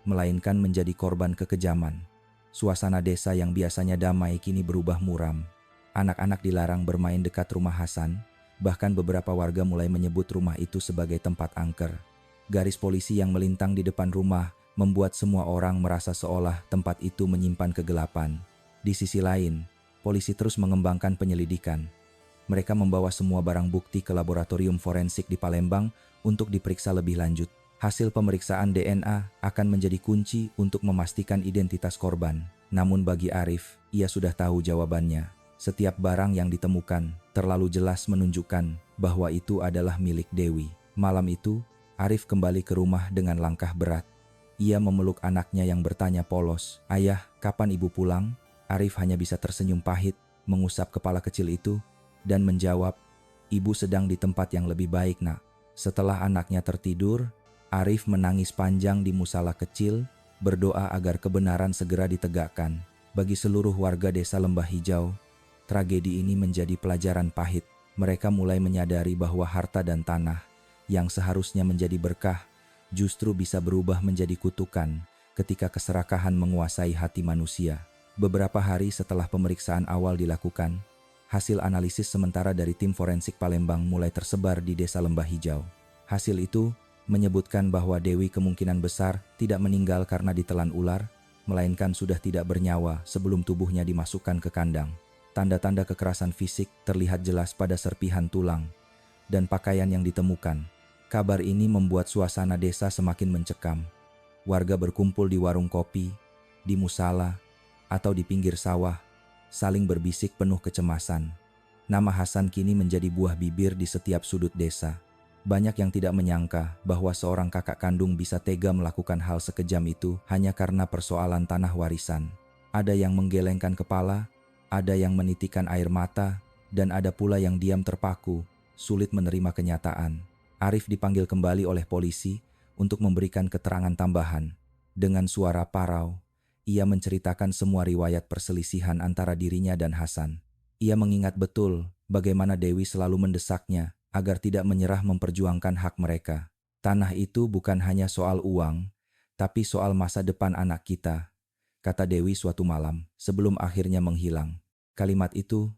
melainkan menjadi korban kekejaman. Suasana desa yang biasanya damai kini berubah muram. Anak-anak dilarang bermain dekat rumah Hasan, bahkan beberapa warga mulai menyebut rumah itu sebagai tempat angker. Garis polisi yang melintang di depan rumah membuat semua orang merasa seolah tempat itu menyimpan kegelapan. Di sisi lain, polisi terus mengembangkan penyelidikan. Mereka membawa semua barang bukti ke laboratorium forensik di Palembang untuk diperiksa lebih lanjut. Hasil pemeriksaan DNA akan menjadi kunci untuk memastikan identitas korban. Namun bagi Arif, ia sudah tahu jawabannya. Setiap barang yang ditemukan terlalu jelas menunjukkan bahwa itu adalah milik Dewi. Malam itu, Arif kembali ke rumah dengan langkah berat. Ia memeluk anaknya yang bertanya polos, "Ayah, kapan ibu pulang?" Arif hanya bisa tersenyum pahit, mengusap kepala kecil itu, dan menjawab, "Ibu sedang di tempat yang lebih baik, Nak." Setelah anaknya tertidur, Arif menangis panjang di musala kecil, berdoa agar kebenaran segera ditegakkan. Bagi seluruh warga desa Lembah Hijau, tragedi ini menjadi pelajaran pahit. Mereka mulai menyadari bahwa harta dan tanah yang seharusnya menjadi berkah justru bisa berubah menjadi kutukan ketika keserakahan menguasai hati manusia. Beberapa hari setelah pemeriksaan awal dilakukan, hasil analisis sementara dari tim forensik Palembang mulai tersebar di desa Lembah Hijau. Hasil itu menyebutkan bahwa Dewi kemungkinan besar tidak meninggal karena ditelan ular, melainkan sudah tidak bernyawa sebelum tubuhnya dimasukkan ke kandang. Tanda-tanda kekerasan fisik terlihat jelas pada serpihan tulang dan pakaian yang ditemukan. Kabar ini membuat suasana desa semakin mencekam. Warga berkumpul di warung kopi, di musala, atau di pinggir sawah, saling berbisik penuh kecemasan. Nama Hasan kini menjadi buah bibir di setiap sudut desa. Banyak yang tidak menyangka bahwa seorang kakak kandung bisa tega melakukan hal sekejam itu hanya karena persoalan tanah warisan. Ada yang menggelengkan kepala, ada yang menitikan air mata, dan ada pula yang diam terpaku, sulit menerima kenyataan. Arif dipanggil kembali oleh polisi untuk memberikan keterangan tambahan. Dengan suara parau, ia menceritakan semua riwayat perselisihan antara dirinya dan Hasan. Ia mengingat betul bagaimana Dewi selalu mendesaknya agar tidak menyerah memperjuangkan hak mereka. "Tanah itu bukan hanya soal uang, tapi soal masa depan anak kita," kata Dewi suatu malam sebelum akhirnya menghilang. Kalimat itu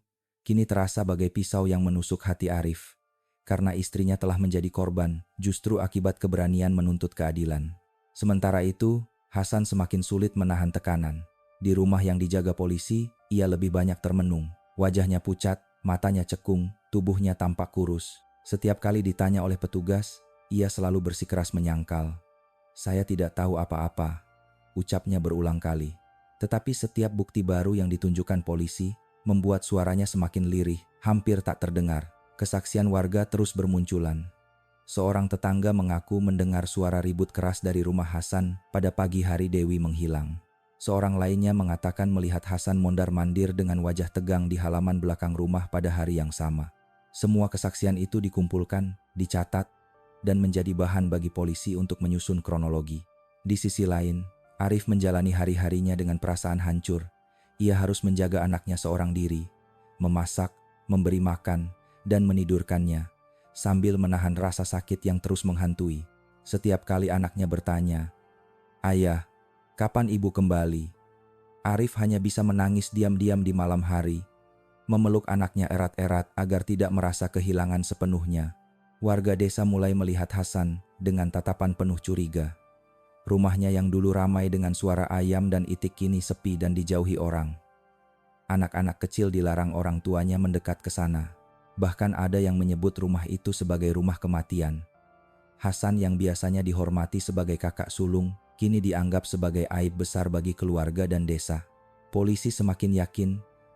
kini terasa bagai pisau yang menusuk hati Arif, karena istrinya telah menjadi korban justru akibat keberanian menuntut keadilan. Sementara itu, Hasan semakin sulit menahan tekanan. Di rumah yang dijaga polisi, ia lebih banyak termenung. Wajahnya pucat, matanya cekung, tubuhnya tampak kurus. Setiap kali ditanya oleh petugas, ia selalu bersikeras menyangkal. "Saya tidak tahu apa-apa," ucapnya berulang kali. Tetapi setiap bukti baru yang ditunjukkan polisi membuat suaranya semakin lirih, hampir tak terdengar. Kesaksian warga terus bermunculan. Seorang tetangga mengaku mendengar suara ribut keras dari rumah Hasan pada pagi hari Dewi menghilang. Seorang lainnya mengatakan melihat Hasan mondar-mandir dengan wajah tegang di halaman belakang rumah pada hari yang sama. Semua kesaksian itu dikumpulkan, dicatat, dan menjadi bahan bagi polisi untuk menyusun kronologi. Di sisi lain, Arif menjalani hari-harinya dengan perasaan hancur. Ia harus menjaga anaknya seorang diri, memasak, memberi makan, dan menidurkannya. sambil menahan rasa sakit yang terus menghantui. Setiap kali anaknya bertanya, "Ayah, kapan ibu kembali?" Arif hanya bisa menangis diam-diam di malam hari, memeluk anaknya erat-erat agar tidak merasa kehilangan sepenuhnya. Warga desa mulai melihat Hasan dengan tatapan penuh curiga. Rumahnya yang dulu ramai dengan suara ayam dan itik kini sepi dan dijauhi orang. Anak-anak kecil dilarang orang tuanya mendekat ke sana. Bahkan ada yang menyebut rumah itu sebagai rumah kematian. Hasan yang biasanya dihormati sebagai kakak sulung, kini dianggap sebagai aib besar bagi keluarga dan desa. Polisi semakin yakin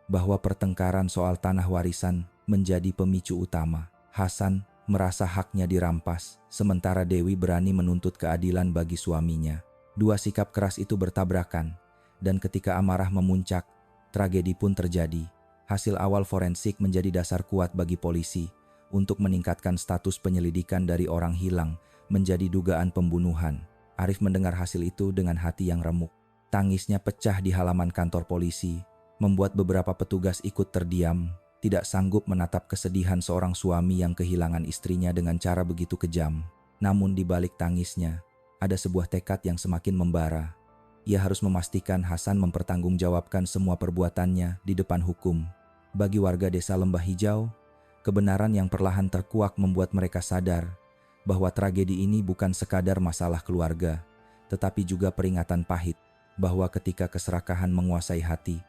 bahwa pertengkaran soal tanah warisan menjadi pemicu utama. Hasan merasa haknya dirampas, sementara Dewi berani menuntut keadilan bagi suaminya. Dua sikap keras itu bertabrakan, dan ketika amarah memuncak, tragedi pun terjadi. Hasil awal forensik menjadi dasar kuat bagi polisi untuk meningkatkan status penyelidikan dari orang hilang menjadi dugaan pembunuhan. Arif mendengar hasil itu dengan hati yang remuk. Tangisnya pecah di halaman kantor polisi, membuat beberapa petugas ikut terdiam, tidak sanggup menatap kesedihan seorang suami yang kehilangan istrinya dengan cara begitu kejam. Namun di balik tangisnya, ada sebuah tekad yang semakin membara. Ia harus memastikan Hasan mempertanggungjawabkan semua perbuatannya di depan hukum. Bagi warga desa Lembah Hijau, kebenaran yang perlahan terkuak membuat mereka sadar bahwa tragedi ini bukan sekadar masalah keluarga, tetapi juga peringatan pahit bahwa ketika keserakahan menguasai hati,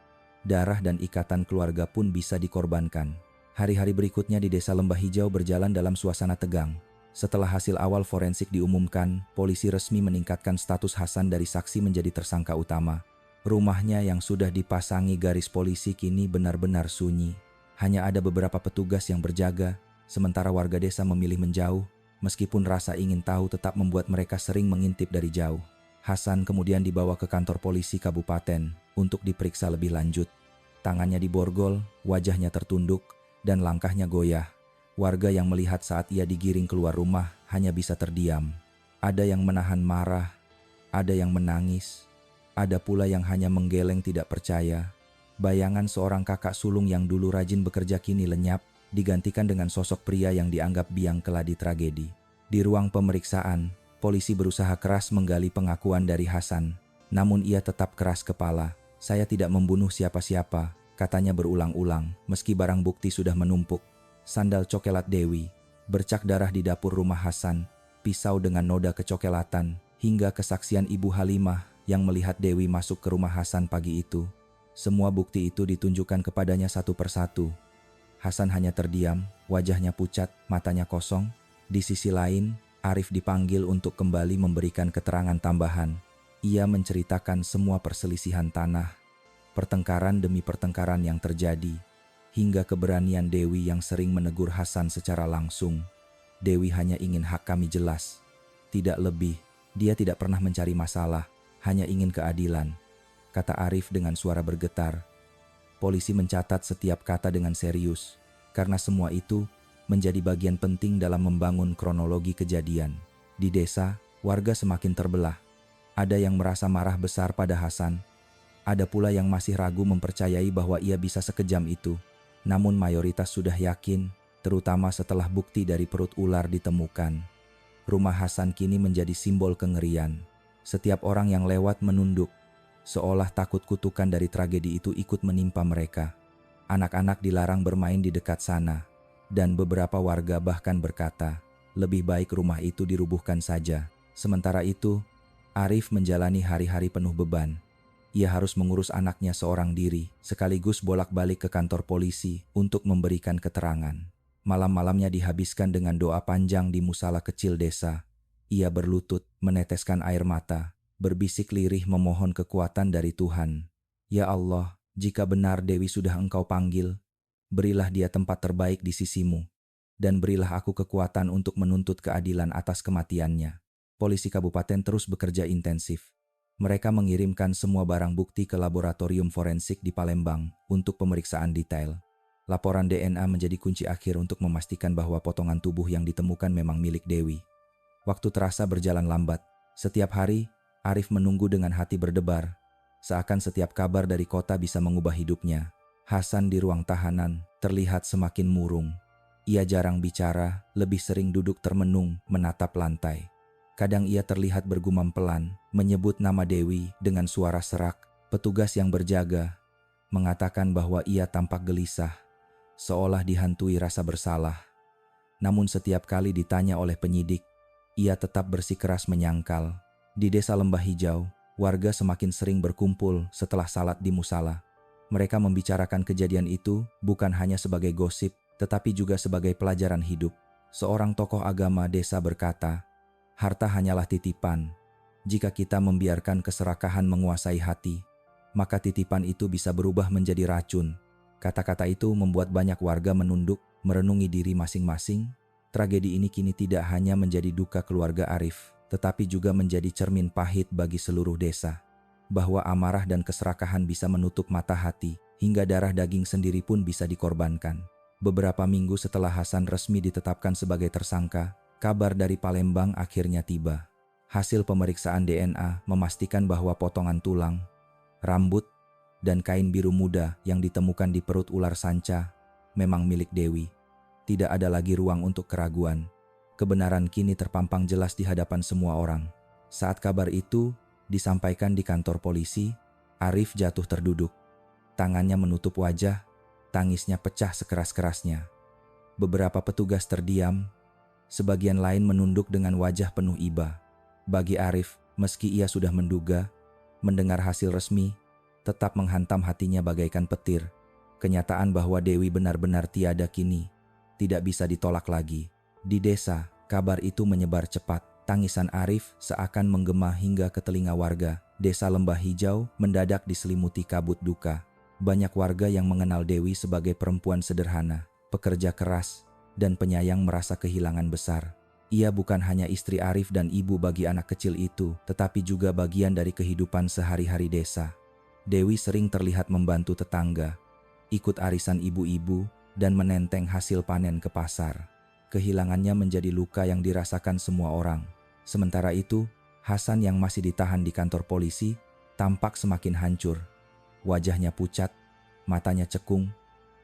darah dan ikatan keluarga pun bisa dikorbankan. Hari-hari berikutnya di desa Lembah Hijau berjalan dalam suasana tegang. Setelah hasil awal forensik diumumkan, polisi resmi meningkatkan status Hasan dari saksi menjadi tersangka utama. Rumahnya yang sudah dipasangi garis polisi kini benar-benar sunyi. Hanya ada beberapa petugas yang berjaga, sementara warga desa memilih menjauh, meskipun rasa ingin tahu tetap membuat mereka sering mengintip dari jauh. Hasan kemudian dibawa ke kantor polisi kabupaten untuk diperiksa lebih lanjut. Tangannya diborgol, wajahnya tertunduk, dan langkahnya goyah. Warga yang melihat saat ia digiring keluar rumah hanya bisa terdiam. Ada yang menahan marah, ada yang menangis, ada pula yang hanya menggeleng tidak percaya. Bayangan seorang kakak sulung yang dulu rajin bekerja kini lenyap, digantikan dengan sosok pria yang dianggap biang keladi tragedi. Di ruang pemeriksaan, polisi berusaha keras menggali pengakuan dari Hasan. Namun ia tetap keras kepala. "Saya tidak membunuh siapa-siapa," katanya berulang-ulang, meski barang bukti sudah menumpuk. Sandal cokelat Dewi, bercak darah di dapur rumah Hasan, pisau dengan noda kecokelatan, hingga kesaksian Ibu Halimah yang melihat Dewi masuk ke rumah Hasan pagi itu. Semua bukti itu ditunjukkan kepadanya satu persatu. Hasan hanya terdiam, wajahnya pucat, matanya kosong. Di sisi lain, Arif dipanggil untuk kembali memberikan keterangan tambahan. Ia menceritakan semua perselisihan tanah, pertengkaran demi pertengkaran yang terjadi, hingga keberanian Dewi yang sering menegur Hasan secara langsung. "Dewi hanya ingin hak kami jelas, tidak lebih. Dia tidak pernah mencari masalah, hanya ingin keadilan," kata Arif dengan suara bergetar. Polisi mencatat setiap kata dengan serius, karena semua itu menjadi bagian penting dalam membangun kronologi kejadian. Di desa, warga semakin terbelah. Ada yang merasa marah besar pada Hasan, ada pula yang masih ragu mempercayai bahwa ia bisa sekejam itu. Namun mayoritas sudah yakin, terutama setelah bukti dari perut ular ditemukan. Rumah Hasan kini menjadi simbol kengerian. Setiap orang yang lewat menunduk, seolah takut kutukan dari tragedi itu ikut menimpa mereka. Anak-anak dilarang bermain di dekat sana, dan beberapa warga bahkan berkata, lebih baik rumah itu dirubuhkan saja. Sementara itu, Arif menjalani hari-hari penuh beban. Ia harus mengurus anaknya seorang diri, sekaligus bolak-balik ke kantor polisi untuk memberikan keterangan. Malam-malamnya dihabiskan dengan doa panjang di musala kecil desa. Ia berlutut, meneteskan air mata, berbisik lirih memohon kekuatan dari Tuhan. "Ya Allah, jika benar Dewi sudah Engkau panggil, berilah dia tempat terbaik di sisimu, dan berilah aku kekuatan untuk menuntut keadilan atas kematiannya." Polisi kabupaten terus bekerja intensif. Mereka mengirimkan semua barang bukti ke laboratorium forensik di Palembang untuk pemeriksaan detail. Laporan DNA menjadi kunci akhir untuk memastikan bahwa potongan tubuh yang ditemukan memang milik Dewi. Waktu terasa berjalan lambat. Setiap hari, Arif menunggu dengan hati berdebar. Seakan setiap kabar dari kota bisa mengubah hidupnya. Hasan di ruang tahanan terlihat semakin murung. Ia jarang bicara, lebih sering duduk termenung, menatap lantai. Kadang ia terlihat bergumam pelan, menyebut nama Dewi dengan suara serak. Petugas yang berjaga mengatakan bahwa ia tampak gelisah, seolah dihantui rasa bersalah. Namun setiap kali ditanya oleh penyidik, ia tetap bersikeras menyangkal. Di desa Lembah Hijau, warga semakin sering berkumpul setelah salat di musala. Mereka membicarakan kejadian itu bukan hanya sebagai gosip, tetapi juga sebagai pelajaran hidup. Seorang tokoh agama desa berkata, "Harta hanyalah titipan. Jika kita membiarkan keserakahan menguasai hati, maka titipan itu bisa berubah menjadi racun." Kata-kata itu membuat banyak warga menunduk, merenungi diri masing-masing. Tragedi ini kini tidak hanya menjadi duka keluarga Arif, tetapi juga menjadi cermin pahit bagi seluruh desa. Bahwa amarah dan keserakahan bisa menutup mata hati, hingga darah daging sendiri pun bisa dikorbankan. Beberapa minggu setelah Hasan resmi ditetapkan sebagai tersangka, kabar dari Palembang akhirnya tiba. Hasil pemeriksaan DNA memastikan bahwa potongan tulang, rambut, dan kain biru muda yang ditemukan di perut ular sanca memang milik Dewi. Tidak ada lagi ruang untuk keraguan. Kebenaran kini terpampang jelas di hadapan semua orang. Saat kabar itu disampaikan di kantor polisi, Arif jatuh terduduk. Tangannya menutup wajah, tangisnya pecah sekeras-kerasnya. Beberapa petugas terdiam, sebagian lain menunduk dengan wajah penuh iba. Bagi Arif, meski ia sudah menduga, mendengar hasil resmi tetap menghantam hatinya bagaikan petir. Kenyataan bahwa Dewi benar-benar tiada kini tidak bisa ditolak lagi. Di desa, kabar itu menyebar cepat. Tangisan Arif seakan menggema hingga ke telinga warga. Desa Lembah Hijau mendadak diselimuti kabut duka. Banyak warga yang mengenal Dewi sebagai perempuan sederhana, pekerja keras, dan penyayang merasa kehilangan besar. Ia bukan hanya istri Arif dan ibu bagi anak kecil itu, tetapi juga bagian dari kehidupan sehari-hari desa. Dewi sering terlihat membantu tetangga, ikut arisan ibu-ibu, dan menenteng hasil panen ke pasar. Kehilangannya menjadi luka yang dirasakan semua orang. Sementara itu, Hasan yang masih ditahan di kantor polisi tampak semakin hancur. Wajahnya pucat, matanya cekung,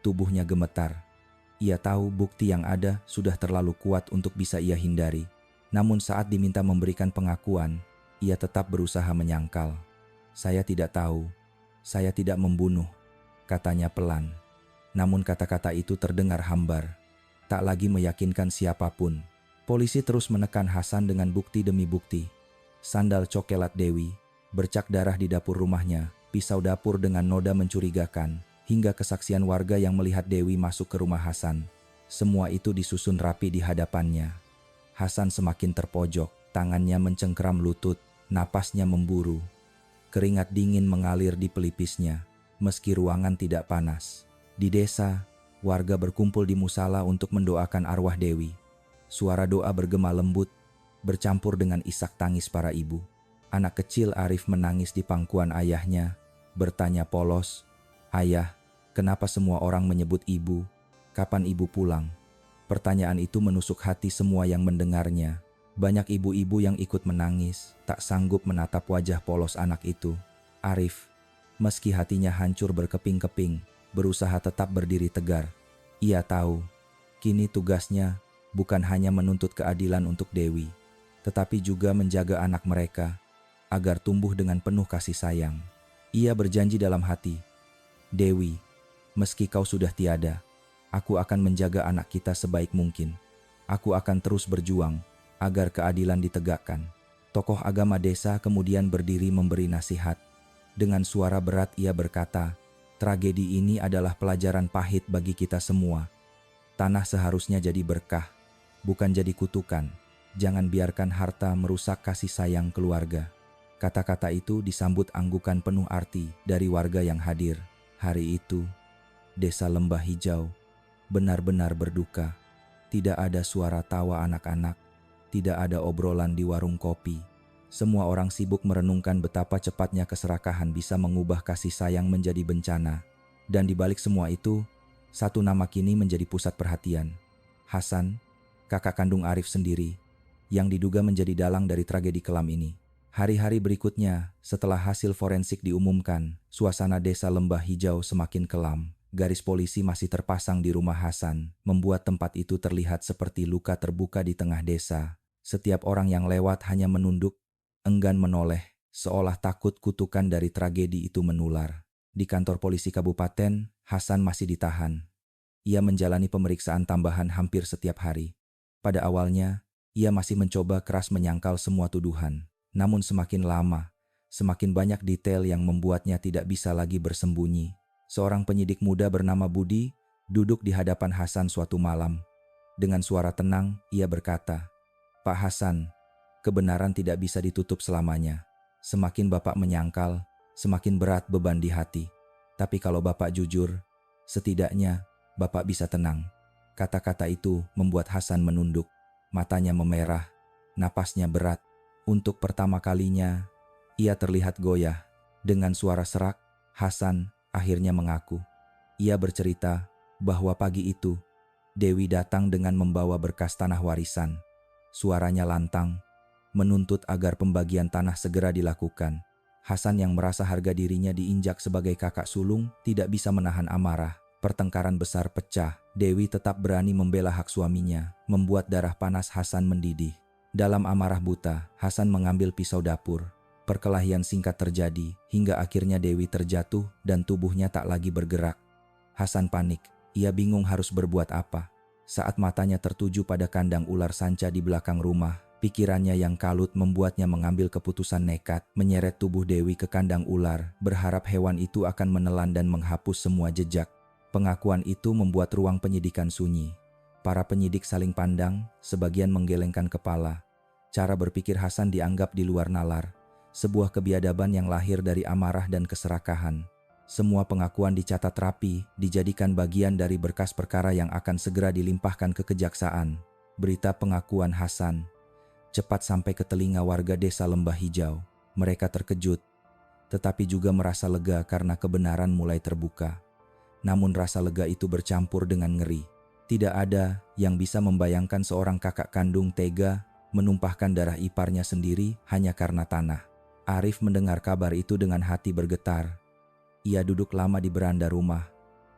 tubuhnya gemetar. Ia tahu bukti yang ada sudah terlalu kuat untuk bisa ia hindari. Namun saat diminta memberikan pengakuan, ia tetap berusaha menyangkal. "Saya tidak tahu, saya tidak membunuh," katanya pelan. Namun kata-kata itu terdengar hambar, tak lagi meyakinkan siapapun. Polisi terus menekan Hasan dengan bukti demi bukti. Sandal cokelat Dewi, bercak darah di dapur rumahnya, pisau dapur dengan noda mencurigakan, hingga kesaksian warga yang melihat Dewi masuk ke rumah Hasan. Semua itu disusun rapi di hadapannya. Hasan semakin terpojok, tangannya mencengkeram lutut, napasnya memburu. Keringat dingin mengalir di pelipisnya, meski ruangan tidak panas. Di desa, warga berkumpul di musala untuk mendoakan arwah Dewi. Suara doa bergema lembut, bercampur dengan isak tangis para ibu. Anak kecil Arif menangis di pangkuan ayahnya, bertanya polos, "Ayah, kenapa semua orang menyebut ibu? Kapan ibu pulang?" Pertanyaan itu menusuk hati semua yang mendengarnya. Banyak ibu-ibu yang ikut menangis, tak sanggup menatap wajah polos anak itu. Arif, meski hatinya hancur berkeping-keping, berusaha tetap berdiri tegar. Ia tahu, kini tugasnya bukan hanya menuntut keadilan untuk Dewi, tetapi juga menjaga anak mereka agar tumbuh dengan penuh kasih sayang. Ia berjanji dalam hati, "Dewi, meski kau sudah tiada, aku akan menjaga anak kita sebaik mungkin. Aku akan terus berjuang agar keadilan ditegakkan." Tokoh agama desa kemudian berdiri memberi nasihat. Dengan suara berat ia berkata, "Tragedi ini adalah pelajaran pahit bagi kita semua. Tanah seharusnya jadi berkah, bukan jadi kutukan. Jangan biarkan harta merusak kasih sayang keluarga." Kata-kata itu disambut anggukan penuh arti dari warga yang hadir. Hari itu, desa Lembah Hijau benar-benar berduka. Tidak ada suara tawa anak-anak, tidak ada obrolan di warung kopi. Semua orang sibuk merenungkan betapa cepatnya keserakahan bisa mengubah kasih sayang menjadi bencana. Dan di balik semua itu, satu nama kini menjadi pusat perhatian. Hasan, kakak kandung Arif sendiri, yang diduga menjadi dalang dari tragedi kelam ini. Hari-hari berikutnya, setelah hasil forensik diumumkan, suasana desa Lembah Hijau semakin kelam. Garis polisi masih terpasang di rumah Hasan, membuat tempat itu terlihat seperti luka terbuka di tengah desa. Setiap orang yang lewat hanya menunduk, enggan menoleh, seolah takut kutukan dari tragedi itu menular. Di kantor polisi kabupaten, Hasan masih ditahan. Ia menjalani pemeriksaan tambahan hampir setiap hari. Pada awalnya, ia masih mencoba keras menyangkal semua tuduhan. Namun semakin lama, semakin banyak detail yang membuatnya tidak bisa lagi bersembunyi. Seorang penyidik muda bernama Budi duduk di hadapan Hasan suatu malam. Dengan suara tenang, ia berkata, "Pak Hasan, kebenaran tidak bisa ditutup selamanya. Semakin Bapak menyangkal, semakin berat beban di hati. Tapi kalau Bapak jujur, setidaknya Bapak bisa tenang." Kata-kata itu membuat Hasan menunduk. Matanya memerah, napasnya berat. Untuk pertama kalinya, ia terlihat goyah. Dengan suara serak, Hasan akhirnya mengaku. Ia bercerita bahwa pagi itu, Dewi datang dengan membawa berkas tanah warisan. Suaranya lantang, menuntut agar pembagian tanah segera dilakukan. Hasan yang merasa harga dirinya diinjak sebagai kakak sulung tidak bisa menahan amarah. Pertengkaran besar pecah. Dewi tetap berani membela hak suaminya, membuat darah panas Hasan mendidih. Dalam amarah buta, Hasan mengambil pisau dapur. Perkelahian singkat terjadi, hingga akhirnya Dewi terjatuh dan tubuhnya tak lagi bergerak. Hasan panik, ia bingung harus berbuat apa. Saat matanya tertuju pada kandang ular sanca di belakang rumah, pikirannya yang kalut membuatnya mengambil keputusan nekat, menyeret tubuh Dewi ke kandang ular, berharap hewan itu akan menelan dan menghapus semua jejak. Pengakuan itu membuat ruang penyidikan sunyi. Para penyidik saling pandang, sebagian menggelengkan kepala. Cara berpikir Hasan dianggap di luar nalar. Sebuah kebiadaban yang lahir dari amarah dan keserakahan. Semua pengakuan dicatat rapi, dijadikan bagian dari berkas perkara yang akan segera dilimpahkan ke kejaksaan. Berita pengakuan Hasan cepat sampai ke telinga warga desa Lembah Hijau. Mereka terkejut, tetapi juga merasa lega karena kebenaran mulai terbuka. Namun rasa lega itu bercampur dengan ngeri. Tidak ada yang bisa membayangkan seorang kakak kandung tega menumpahkan darah iparnya sendiri hanya karena tanah. Arif mendengar kabar itu dengan hati bergetar. Ia duduk lama di beranda rumah,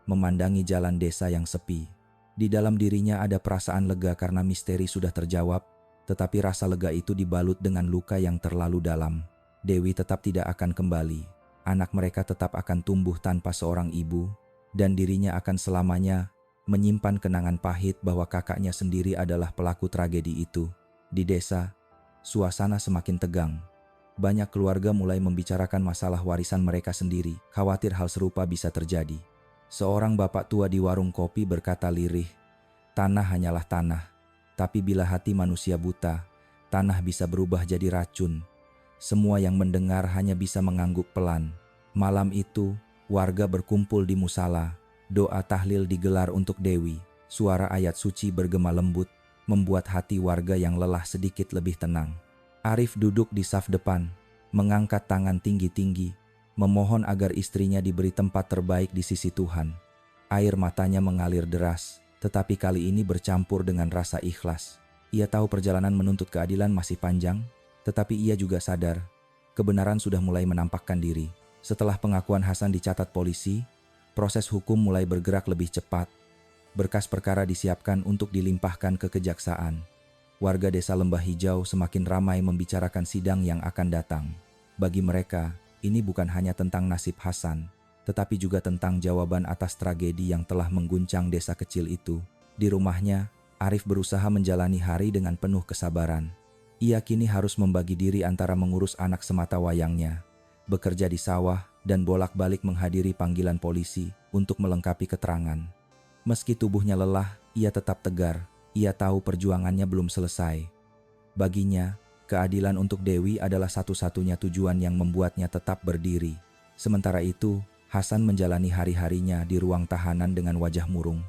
memandangi jalan desa yang sepi. Di dalam dirinya ada perasaan lega karena misteri sudah terjawab, tetapi rasa lega itu dibalut dengan luka yang terlalu dalam. Dewi tetap tidak akan kembali. Anak mereka tetap akan tumbuh tanpa seorang ibu, dan dirinya akan selamanya menyimpan kenangan pahit bahwa kakaknya sendiri adalah pelaku tragedi itu. Di desa, suasana semakin tegang. Banyak keluarga mulai membicarakan masalah warisan mereka sendiri, khawatir hal serupa bisa terjadi. Seorang bapak tua di warung kopi berkata lirih, "Tanah hanyalah tanah, tapi bila hati manusia buta, tanah bisa berubah jadi racun." Semua yang mendengar hanya bisa mengangguk pelan. Malam itu, warga berkumpul di musala. Doa tahlil digelar untuk Dewi. Suara ayat suci bergema lembut, membuat hati warga yang lelah sedikit lebih tenang. Arif duduk di saf depan, mengangkat tangan tinggi-tinggi, memohon agar istrinya diberi tempat terbaik di sisi Tuhan. Air matanya mengalir deras, tetapi kali ini bercampur dengan rasa ikhlas. Ia tahu perjalanan menuntut keadilan masih panjang, tetapi ia juga sadar, kebenaran sudah mulai menampakkan diri. Setelah pengakuan Hasan dicatat polisi, proses hukum mulai bergerak lebih cepat. Berkas perkara disiapkan untuk dilimpahkan ke kejaksaan. Warga desa Lembah Hijau semakin ramai membicarakan sidang yang akan datang. Bagi mereka, ini bukan hanya tentang nasib Hasan, tetapi juga tentang jawaban atas tragedi yang telah mengguncang desa kecil itu. Di rumahnya, Arif berusaha menjalani hari dengan penuh kesabaran. Ia kini harus membagi diri antara mengurus anak semata wayangnya, bekerja di sawah, dan bolak-balik menghadiri panggilan polisi untuk melengkapi keterangan. Meski tubuhnya lelah, ia tetap tegar. Ia tahu perjuangannya belum selesai. Baginya, keadilan untuk Dewi adalah satu-satunya tujuan yang membuatnya tetap berdiri. Sementara itu, Hasan menjalani hari-harinya di ruang tahanan dengan wajah murung.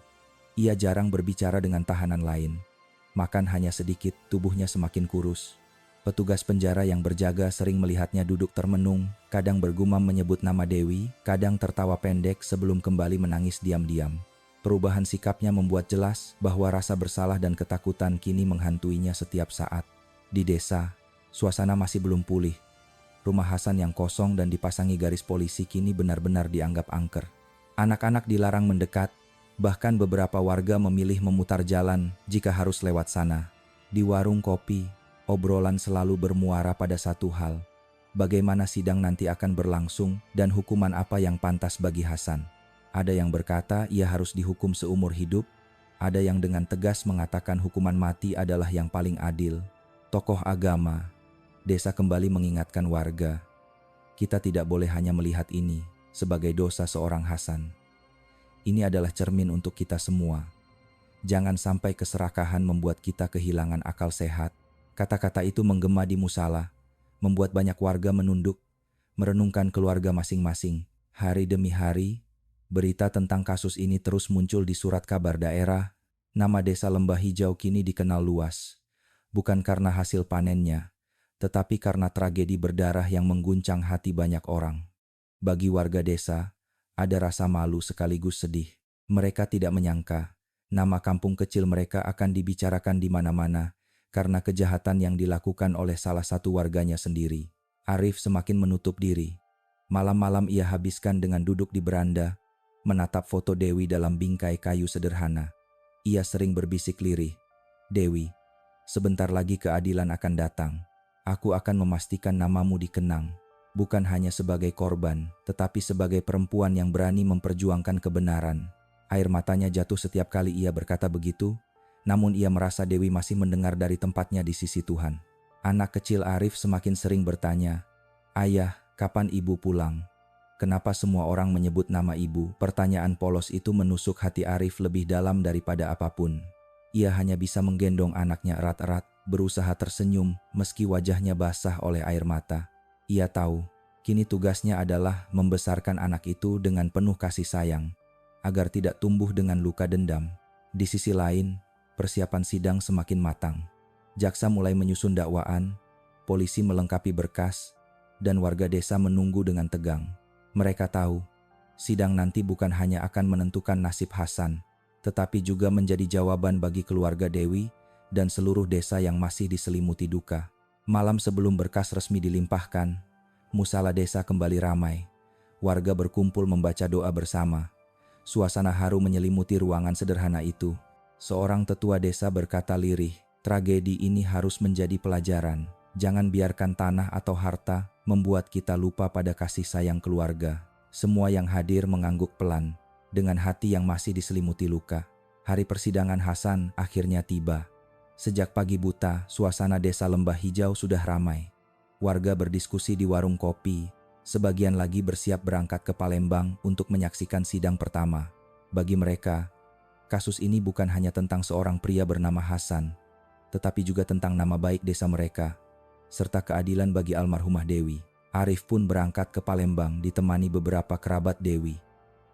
Ia jarang berbicara dengan tahanan lain. Makan hanya sedikit, tubuhnya semakin kurus. Petugas penjara yang berjaga sering melihatnya duduk termenung, kadang bergumam menyebut nama Dewi, kadang tertawa pendek sebelum kembali menangis diam-diam. Perubahan sikapnya membuat jelas bahwa rasa bersalah dan ketakutan kini menghantuinya setiap saat. Di desa, suasana masih belum pulih. Rumah Hasan yang kosong dan dipasangi garis polisi kini benar-benar dianggap angker. Anak-anak dilarang mendekat, bahkan beberapa warga memilih memutar jalan jika harus lewat sana. Di warung kopi, obrolan selalu bermuara pada satu hal. Bagaimana sidang nanti akan berlangsung dan hukuman apa yang pantas bagi Hasan. Ada yang berkata ia harus dihukum seumur hidup, ada yang dengan tegas mengatakan hukuman mati adalah yang paling adil. Tokoh agama, desa kembali mengingatkan warga, kita tidak boleh hanya melihat ini sebagai dosa seorang Hasan. Ini adalah cermin untuk kita semua. Jangan sampai keserakahan membuat kita kehilangan akal sehat. Kata-kata itu menggema di musala, membuat banyak warga menunduk, merenungkan keluarga masing-masing. Hari demi hari, berita tentang kasus ini terus muncul di surat kabar daerah. Nama desa Lembah Hijau kini dikenal luas, bukan karena hasil panennya, tetapi karena tragedi berdarah yang mengguncang hati banyak orang. Bagi warga desa, ada rasa malu sekaligus sedih. Mereka tidak menyangka nama kampung kecil mereka akan dibicarakan di mana-mana karena kejahatan yang dilakukan oleh salah satu warganya sendiri. Arif semakin menutup diri. Malam-malam ia habiskan dengan duduk di beranda, menatap foto Dewi dalam bingkai kayu sederhana. Ia sering berbisik lirih, "Dewi, sebentar lagi keadilan akan datang. Aku akan memastikan namamu dikenang, bukan hanya sebagai korban, tetapi sebagai perempuan yang berani memperjuangkan kebenaran." Air matanya jatuh setiap kali ia berkata begitu, namun ia merasa Dewi masih mendengar dari tempatnya di sisi Tuhan. Anak kecil Arif semakin sering bertanya, "Ayah, kapan ibu pulang? Kenapa semua orang menyebut nama ibu?" Pertanyaan polos itu menusuk hati Arif lebih dalam daripada apapun. Ia hanya bisa menggendong anaknya erat-erat, berusaha tersenyum meski wajahnya basah oleh air mata. Ia tahu, kini tugasnya adalah membesarkan anak itu dengan penuh kasih sayang, agar tidak tumbuh dengan luka dendam. Di sisi lain, persiapan sidang semakin matang. Jaksa mulai menyusun dakwaan, polisi melengkapi berkas, dan warga desa menunggu dengan tegang. Mereka tahu, sidang nanti bukan hanya akan menentukan nasib Hasan, tetapi juga menjadi jawaban bagi keluarga Dewi dan seluruh desa yang masih diselimuti duka. Malam sebelum berkas resmi dilimpahkan, musala desa kembali ramai. Warga berkumpul membaca doa bersama. Suasana haru menyelimuti ruangan sederhana itu. Seorang tetua desa berkata lirih, "Tragedi ini harus menjadi pelajaran. Jangan biarkan tanah atau harta membuat kita lupa pada kasih sayang keluarga." Semua yang hadir mengangguk pelan, dengan hati yang masih diselimuti luka. Hari persidangan Hasan akhirnya tiba. Sejak pagi buta, suasana desa Lembah Hijau sudah ramai. Warga berdiskusi di warung kopi, sebagian lagi bersiap berangkat ke Palembang untuk menyaksikan sidang pertama. Bagi mereka, kasus ini bukan hanya tentang seorang pria bernama Hasan, tetapi juga tentang nama baik desa mereka, serta keadilan bagi almarhumah Dewi. Arif pun berangkat ke Palembang ditemani beberapa kerabat Dewi.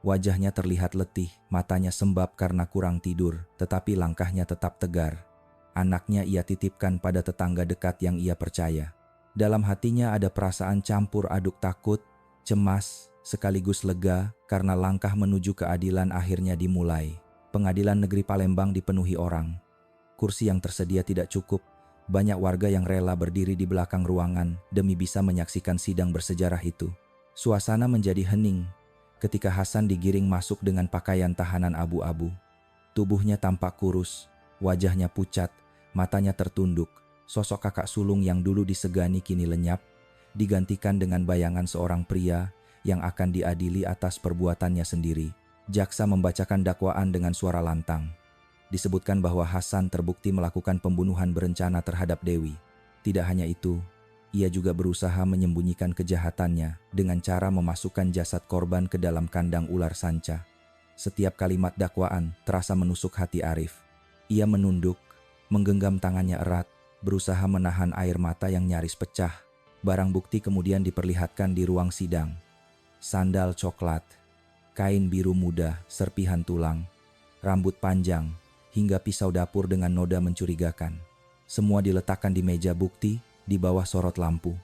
Wajahnya terlihat letih, matanya sembab karena kurang tidur, tetapi langkahnya tetap tegar. Anaknya ia titipkan pada tetangga dekat yang ia percaya. Dalam hatinya ada perasaan campur aduk takut, cemas, sekaligus lega karena langkah menuju keadilan akhirnya dimulai. Pengadilan Negeri Palembang dipenuhi orang. Kursi yang tersedia tidak cukup. Banyak warga yang rela berdiri di belakang ruangan demi bisa menyaksikan sidang bersejarah itu. Suasana menjadi hening ketika Hasan digiring masuk dengan pakaian tahanan abu-abu. Tubuhnya tampak kurus, wajahnya pucat, matanya tertunduk. Sosok kakak sulung yang dulu disegani kini lenyap, digantikan dengan bayangan seorang pria yang akan diadili atas perbuatannya sendiri. Jaksa membacakan dakwaan dengan suara lantang. Disebutkan bahwa Hasan terbukti melakukan pembunuhan berencana terhadap Dewi. Tidak hanya itu, ia juga berusaha menyembunyikan kejahatannya dengan cara memasukkan jasad korban ke dalam kandang ular sanca. Setiap kalimat dakwaan terasa menusuk hati Arif. Ia menunduk, menggenggam tangannya erat, berusaha menahan air mata yang nyaris pecah. Barang bukti kemudian diperlihatkan di ruang sidang. Sandal coklat, kain biru muda, serpihan tulang, rambut panjang, hingga pisau dapur dengan noda mencurigakan. Semua diletakkan di meja bukti, di bawah sorot lampu.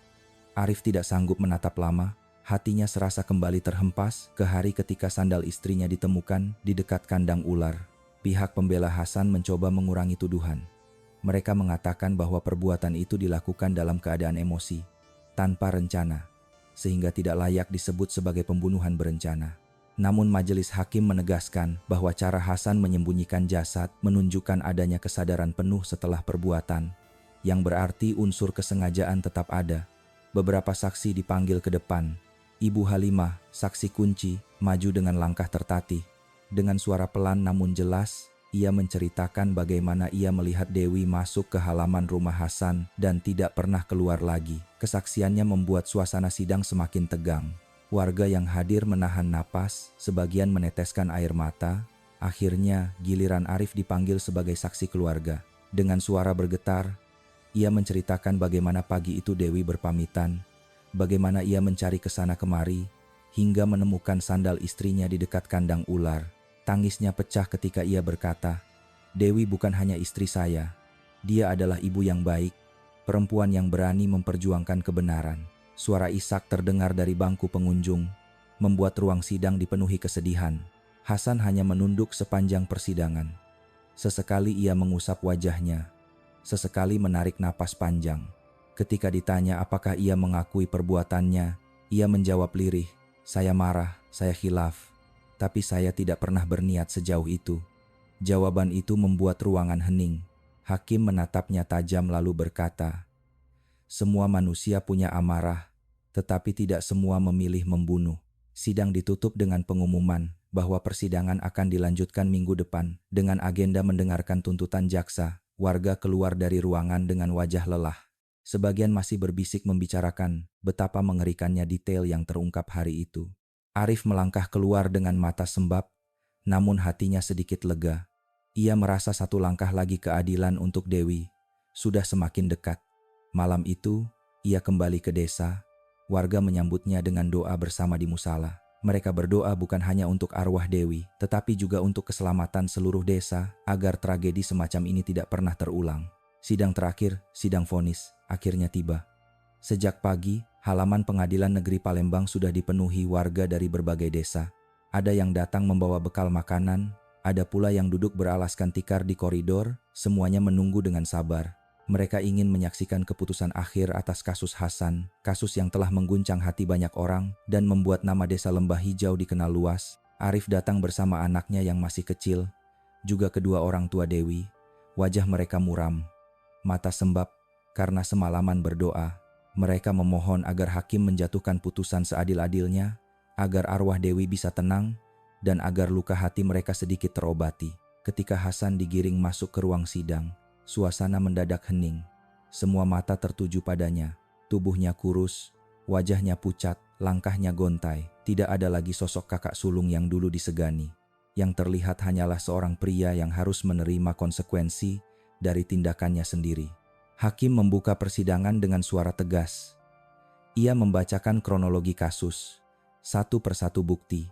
Arif tidak sanggup menatap lama, hatinya serasa kembali terhempas ke hari ketika sandal istrinya ditemukan di dekat kandang ular. Pihak pembela Hasan mencoba mengurangi tuduhan. Mereka mengatakan bahwa perbuatan itu dilakukan dalam keadaan emosi, tanpa rencana, sehingga tidak layak disebut sebagai pembunuhan berencana. Namun majelis hakim menegaskan bahwa cara Hasan menyembunyikan jasad menunjukkan adanya kesadaran penuh setelah perbuatan, yang berarti unsur kesengajaan tetap ada. Beberapa saksi dipanggil ke depan. Ibu Halimah, saksi kunci, maju dengan langkah tertatih. Dengan suara pelan namun jelas, ia menceritakan bagaimana ia melihat Dewi masuk ke halaman rumah Hasan dan tidak pernah keluar lagi. Kesaksiannya membuat suasana sidang semakin tegang. Warga yang hadir menahan napas, sebagian meneteskan air mata. Akhirnya, giliran Arif dipanggil sebagai saksi keluarga. Dengan suara bergetar, ia menceritakan bagaimana pagi itu Dewi berpamitan, bagaimana ia mencari kesana kemari, hingga menemukan sandal istrinya di dekat kandang ular. Tangisnya pecah ketika ia berkata, "Dewi bukan hanya istri saya, dia adalah ibu yang baik, perempuan yang berani memperjuangkan kebenaran." Suara Ishak terdengar dari bangku pengunjung, membuat ruang sidang dipenuhi kesedihan. Hasan hanya menunduk sepanjang persidangan. Sesekali ia mengusap wajahnya, sesekali menarik napas panjang. Ketika ditanya apakah ia mengakui perbuatannya, ia menjawab lirih, "Saya marah, saya khilaf, tapi saya tidak pernah berniat sejauh itu." Jawaban itu membuat ruangan hening. Hakim menatapnya tajam lalu berkata, "Semua manusia punya amarah, tetapi tidak semua memilih membunuh." Sidang ditutup dengan pengumuman bahwa persidangan akan dilanjutkan minggu depan dengan agenda mendengarkan tuntutan jaksa. Warga keluar dari ruangan dengan wajah lelah. Sebagian masih berbisik membicarakan betapa mengerikannya detail yang terungkap hari itu. Arif melangkah keluar dengan mata sembab, namun hatinya sedikit lega. Ia merasa satu langkah lagi keadilan untuk Dewi sudah semakin dekat. Malam itu, ia kembali ke desa. Warga menyambutnya dengan doa bersama di musala. Mereka berdoa bukan hanya untuk arwah Dewi, tetapi juga untuk keselamatan seluruh desa agar tragedi semacam ini tidak pernah terulang. Sidang terakhir, sidang vonis, akhirnya tiba. Sejak pagi, halaman pengadilan negeri Palembang sudah dipenuhi warga dari berbagai desa. Ada yang datang membawa bekal makanan, ada pula yang duduk beralaskan tikar di koridor, semuanya menunggu dengan sabar. Mereka ingin menyaksikan keputusan akhir atas kasus Hasan, kasus yang telah mengguncang hati banyak orang dan membuat nama desa Lembah Hijau dikenal luas. Arif datang bersama anaknya yang masih kecil, juga kedua orang tua Dewi. Wajah mereka muram, mata sembab, karena semalaman berdoa. Mereka memohon agar hakim menjatuhkan putusan seadil-adilnya, agar arwah Dewi bisa tenang, dan agar luka hati mereka sedikit terobati. Ketika Hasan digiring masuk ke ruang sidang, suasana mendadak hening. Semua mata tertuju padanya. Tubuhnya kurus, wajahnya pucat, langkahnya gontai. Tidak ada lagi sosok kakak sulung yang dulu disegani. Yang terlihat hanyalah seorang pria yang harus menerima konsekuensi dari tindakannya sendiri. Hakim membuka persidangan dengan suara tegas. Ia membacakan kronologi kasus, satu persatu bukti,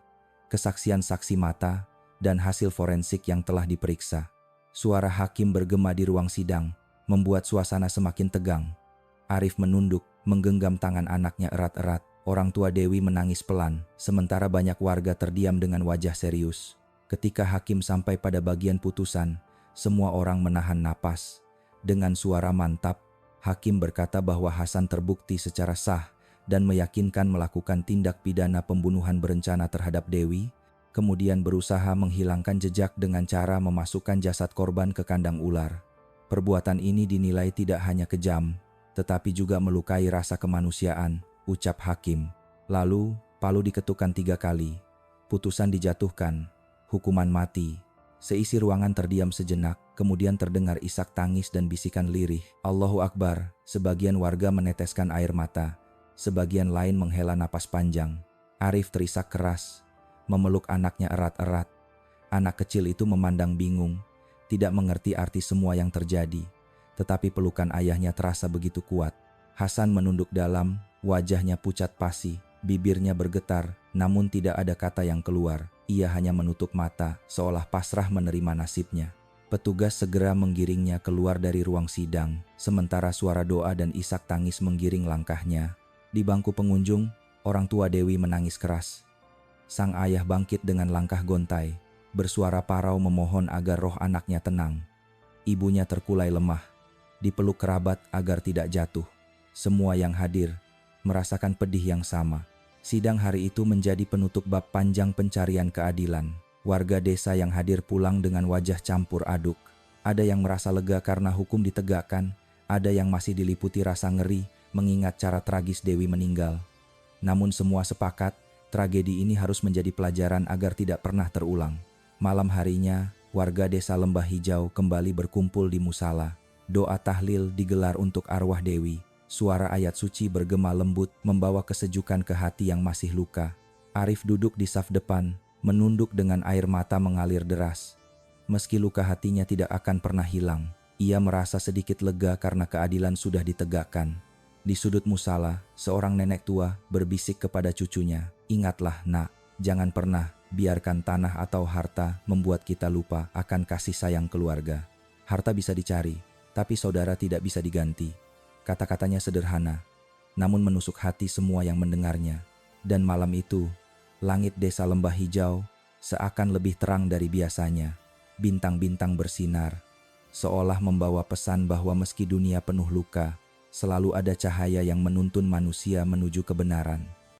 kesaksian saksi mata, dan hasil forensik yang telah diperiksa. Suara hakim bergema di ruang sidang, membuat suasana semakin tegang. Arif menunduk, menggenggam tangan anaknya erat-erat. Orang tua Dewi menangis pelan, sementara banyak warga terdiam dengan wajah serius. Ketika hakim sampai pada bagian putusan, semua orang menahan napas. Dengan suara mantap, hakim berkata bahwa Hasan terbukti secara sah dan meyakinkan melakukan tindak pidana pembunuhan berencana terhadap Dewi, kemudian berusaha menghilangkan jejak dengan cara memasukkan jasad korban ke kandang ular. Perbuatan ini dinilai tidak hanya kejam, tetapi juga melukai rasa kemanusiaan, ucap hakim. Lalu, palu diketukkan 3 kali. Putusan dijatuhkan, hukuman mati. Seisi ruangan terdiam sejenak, kemudian terdengar isak tangis dan bisikan lirih, "Allahu Akbar." Sebagian warga meneteskan air mata, sebagian lain menghela napas panjang. Arif terisak keras, memeluk anaknya erat-erat. Anak kecil itu memandang bingung, tidak mengerti arti semua yang terjadi. Tetapi pelukan ayahnya terasa begitu kuat. Hasan menunduk dalam, wajahnya pucat pasi, bibirnya bergetar, namun tidak ada kata yang keluar. Ia hanya menutup mata, seolah pasrah menerima nasibnya. Petugas segera menggiringnya keluar dari ruang sidang, sementara suara doa dan isak tangis menggiring langkahnya. Di bangku pengunjung, orang tua Dewi menangis keras. Sang ayah bangkit dengan langkah gontai, bersuara parau memohon agar roh anaknya tenang. Ibunya terkulai lemah, dipeluk kerabat agar tidak jatuh. Semua yang hadir merasakan pedih yang sama. Sidang hari itu menjadi penutup bab panjang pencarian keadilan. Warga desa yang hadir pulang dengan wajah campur aduk. Ada yang merasa lega karena hukum ditegakkan, ada yang masih diliputi rasa ngeri mengingat cara tragis Dewi meninggal. Namun semua sepakat, tragedi ini harus menjadi pelajaran agar tidak pernah terulang. Malam harinya, warga desa Lembah Hijau kembali berkumpul di musala. Doa tahlil digelar untuk arwah Dewi. Suara ayat suci bergema lembut membawa kesejukan ke hati yang masih luka. Arif duduk di saf depan, menunduk dengan air mata mengalir deras. Meski luka hatinya tidak akan pernah hilang, ia merasa sedikit lega karena keadilan sudah ditegakkan. Di sudut musala, seorang nenek tua berbisik kepada cucunya, "Ingatlah nak, jangan pernah biarkan tanah atau harta membuat kita lupa akan kasih sayang keluarga. Harta bisa dicari, tapi saudara tidak bisa diganti." Kata-katanya sederhana, namun menusuk hati semua yang mendengarnya. Dan malam itu, langit desa Lembah Hijau seakan lebih terang dari biasanya. Bintang-bintang bersinar, seolah membawa pesan bahwa meski dunia penuh luka, selalu ada cahaya yang menuntun manusia menuju kebenaran.